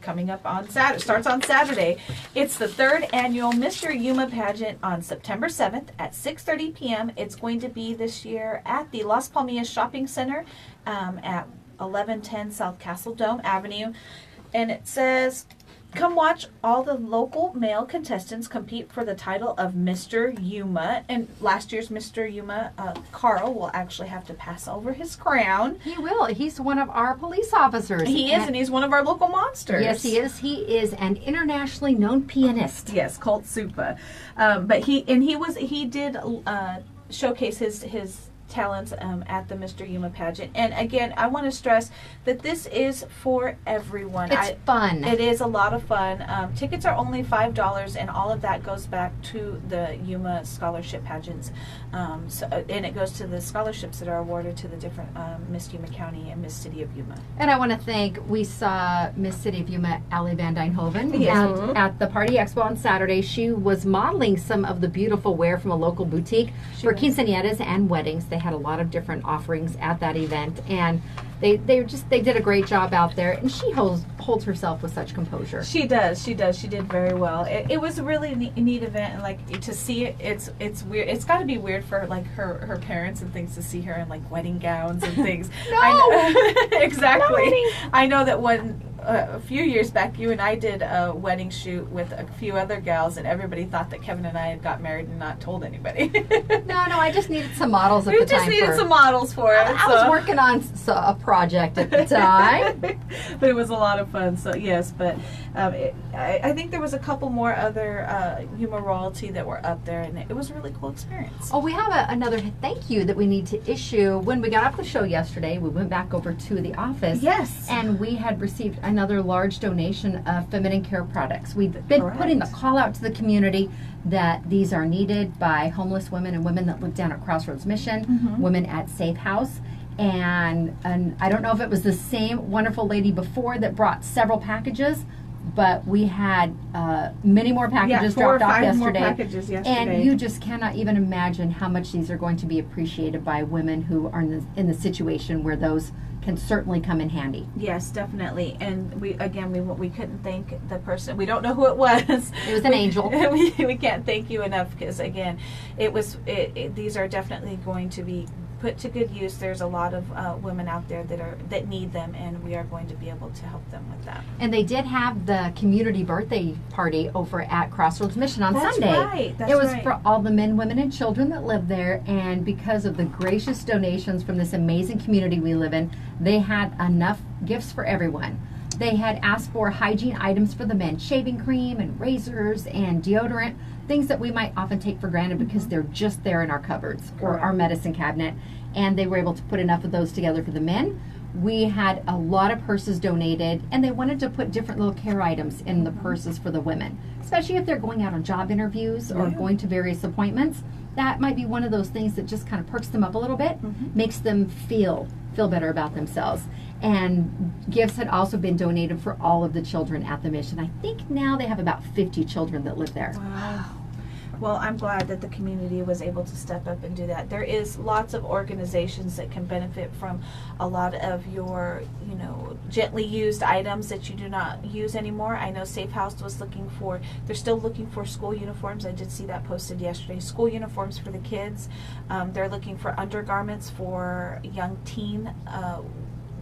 coming up on Saturday. Starts on Saturday. It's the 3rd annual Mr. Yuma pageant on September 7th at 6:30 p.m. It's going to be this year at the Las Palmias Shopping Center at 1110 South Castle Dome Avenue. And it says Come watch all the local male contestants compete for the title of Mr. Yuma. And last year's Mr. Yuma, Carl, will actually have to pass over his crown. He will. He's one of our police officers. He is, and he's one of our local monsters. Yes, he is. He is an internationally known pianist. Yes, Colt Supa. But he did showcase his talents at the Mr. Yuma pageant. And again, I want to stress that this is for everyone. It's fun. It is a lot of fun. Tickets are only $5, and all of that goes back to the Yuma scholarship pageants. And it goes to the scholarships that are awarded to the different Miss Yuma County and Miss City of Yuma. And I want to thank, we saw Miss City of Yuma, Allie Van Dijnhoven, Yes. at the Party Expo on Saturday. She was modeling some of the beautiful wear from a local boutique for quinceañeras and weddings. They had a lot of different offerings at that event, and they did a great job out there, and she holds herself with such composure. She does. She did very well. It was a really neat event, and like to see it, it's weird. It's got to be weird for like her parents and things to see her in like wedding gowns and things. No! I know. Exactly. No. I know that when a few years back, you and I did a wedding shoot with a few other gals, and everybody thought that Kevin and I had got married and not told anybody. No, I just needed some models at We the time. just needed some models for it. I was working on a project at the time. But it was a lot of fun. So yes, but I think there was a couple more other Yuma royalty that were up there, and it was a really cool experience. Oh, we have another thank you that we need to issue. When we got off the show yesterday, we went back over to the office. Yes. And we had received another large donation of feminine care products. We've been Correct. putting the call out to the community that these are needed by homeless women and women that live down at Crossroads Mission, women at Safe House. And I don't know if it was the same wonderful lady before that brought several packages, but we had many more packages 4 or dropped off 5 more yesterday. packages yesterday. And you just cannot even imagine how much these are going to be appreciated by women who are in the situation where those can certainly come in handy. Yes, definitely. And we couldn't thank the person. We don't know who it was. It was an angel. We can't thank you enough, because again, these are definitely going to be put to good use. There's a lot of women out there that need them, and we are going to be able to help them with that. And they did have the community birthday party over at Crossroads Mission on That's Sunday. right. That's it was right. for all the men, women, and children that live there, and because of the gracious donations from this amazing community we live in, they had enough gifts for everyone. They had asked for hygiene items for the men, shaving cream and razors and deodorant, things that we might often take for granted because they're just there in our cupboards or our medicine cabinet. And they were able to put enough of those together for the men. We had a lot of purses donated, and they wanted to put different little care items in the purses for the women, especially if they're going out on job interviews or going to various appointments. That might be one of those things that just kind of perks them up a little bit, makes them feel better about themselves. And gifts had also been donated for all of the children at the mission. I think now they have about 50 children that live there. Wow. Well, I'm glad that the community was able to step up and do that. There is lots of organizations that can benefit from a lot of your, gently used items that you do not use anymore. I know Safe House they're still looking for school uniforms. I did see that posted yesterday. School uniforms for the kids. They're looking for undergarments for young teen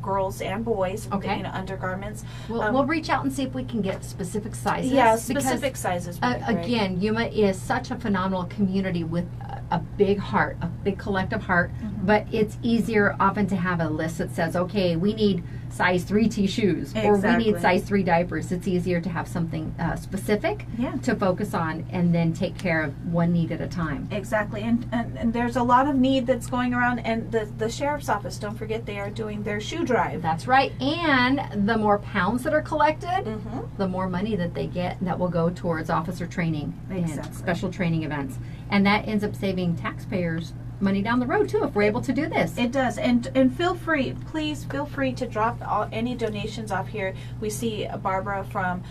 girls and boys, Okay. Undergarments. We'll reach out and see if we can get specific sizes. Yeah, because, specific sizes. would be great. again, Yuma is such a phenomenal community with a big heart, a big collective heart, but it's easier often to have a list that says, okay, we need size 3T shoes, or we Exactly. need size 3 diapers. It's easier to have something specific to focus on and then take care of one need at a time. Exactly, and there's a lot of need that's going around, and the sheriff's office, don't forget, they are doing their shoe drive. That's right. And the more pounds that are collected, the more money that they get that will go towards officer training and Exactly. special training events. And that ends up saving taxpayers money down the road too if we're able to do this. It does, and please feel free to drop any donations off here. We see Barbara from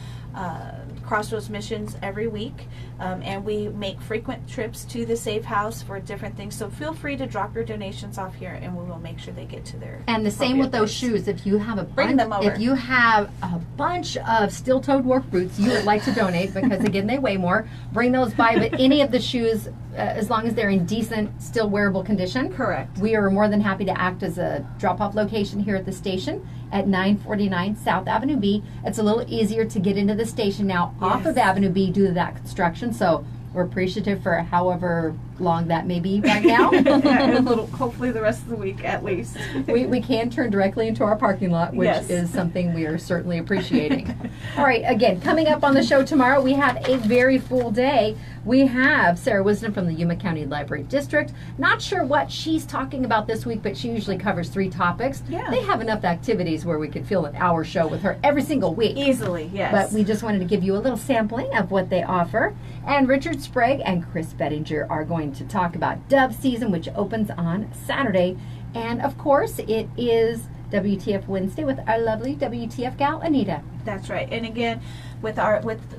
Crossroads Missions every week, and we make frequent trips to the Safe House for different things. So feel free to drop your donations off here, and we will make sure they get to their. And the same with those appropriate shoes. If you have Bring them over. if you have a bunch of steel-toed work boots you would like to donate, because again they weigh more, bring those by. But any of the shoes, as long as they're in decent, still wearable condition, Correct. we are more than happy to act as a drop-off location here at the station at 949 South Avenue B. It's a little easier to get into the station now off of Avenue B due to that construction, so we're appreciative for however long that may be right now. Yeah, a little, hopefully the rest of the week at least. We can turn directly into our parking lot, which is something we are certainly appreciating. All right, again, coming up on the show tomorrow, we have a very full day. We have Sarah Wisdom from the Yuma County Library District. Not sure what she's talking about this week, but she usually covers 3 topics. Yeah. They have enough activities where we could fill an hour show with her every single week. Easily, yes. But we just wanted to give you a little sampling of what they offer. And Richard Sprague and Chris Bettinger are going to talk about dove season, which opens on Saturday. And of course, it is WTF Wednesday with our lovely WTF gal, Anita. That's right. And again, with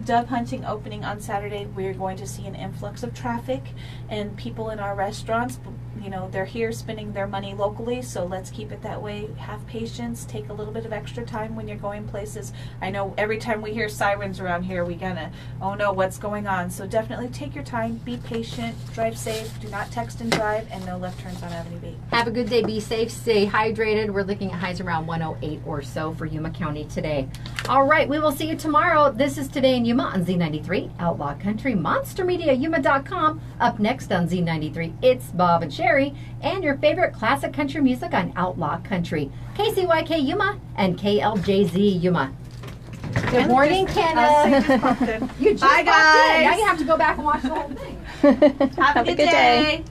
dove hunting opening on Saturday, we're going to see an influx of traffic and people in our restaurants. You know, they're here spending their money locally, so let's keep it that way. Have patience. Take a little bit of extra time when you're going places. I know every time we hear sirens around here, we gonna, oh no, what's going on? So definitely take your time. Be patient. Drive safe. Do not text and drive, and no left turns on Avenue B. Have a good day. Be safe. Stay hydrated. We're looking at highs around 108 or so for Yuma County today. All right, we will see you tomorrow. This is Today in Yuma on Z93, Outlaw Country, MonsterMediaYuma.com. Up next on Z93, it's Bob and Sherry, and your favorite classic country music on Outlaw Country. KCYK Yuma and KLJZ Yuma. Good morning, Kenneth. You just Bye, popped in. guys. Now you have to go back and watch the whole thing. Have a good day.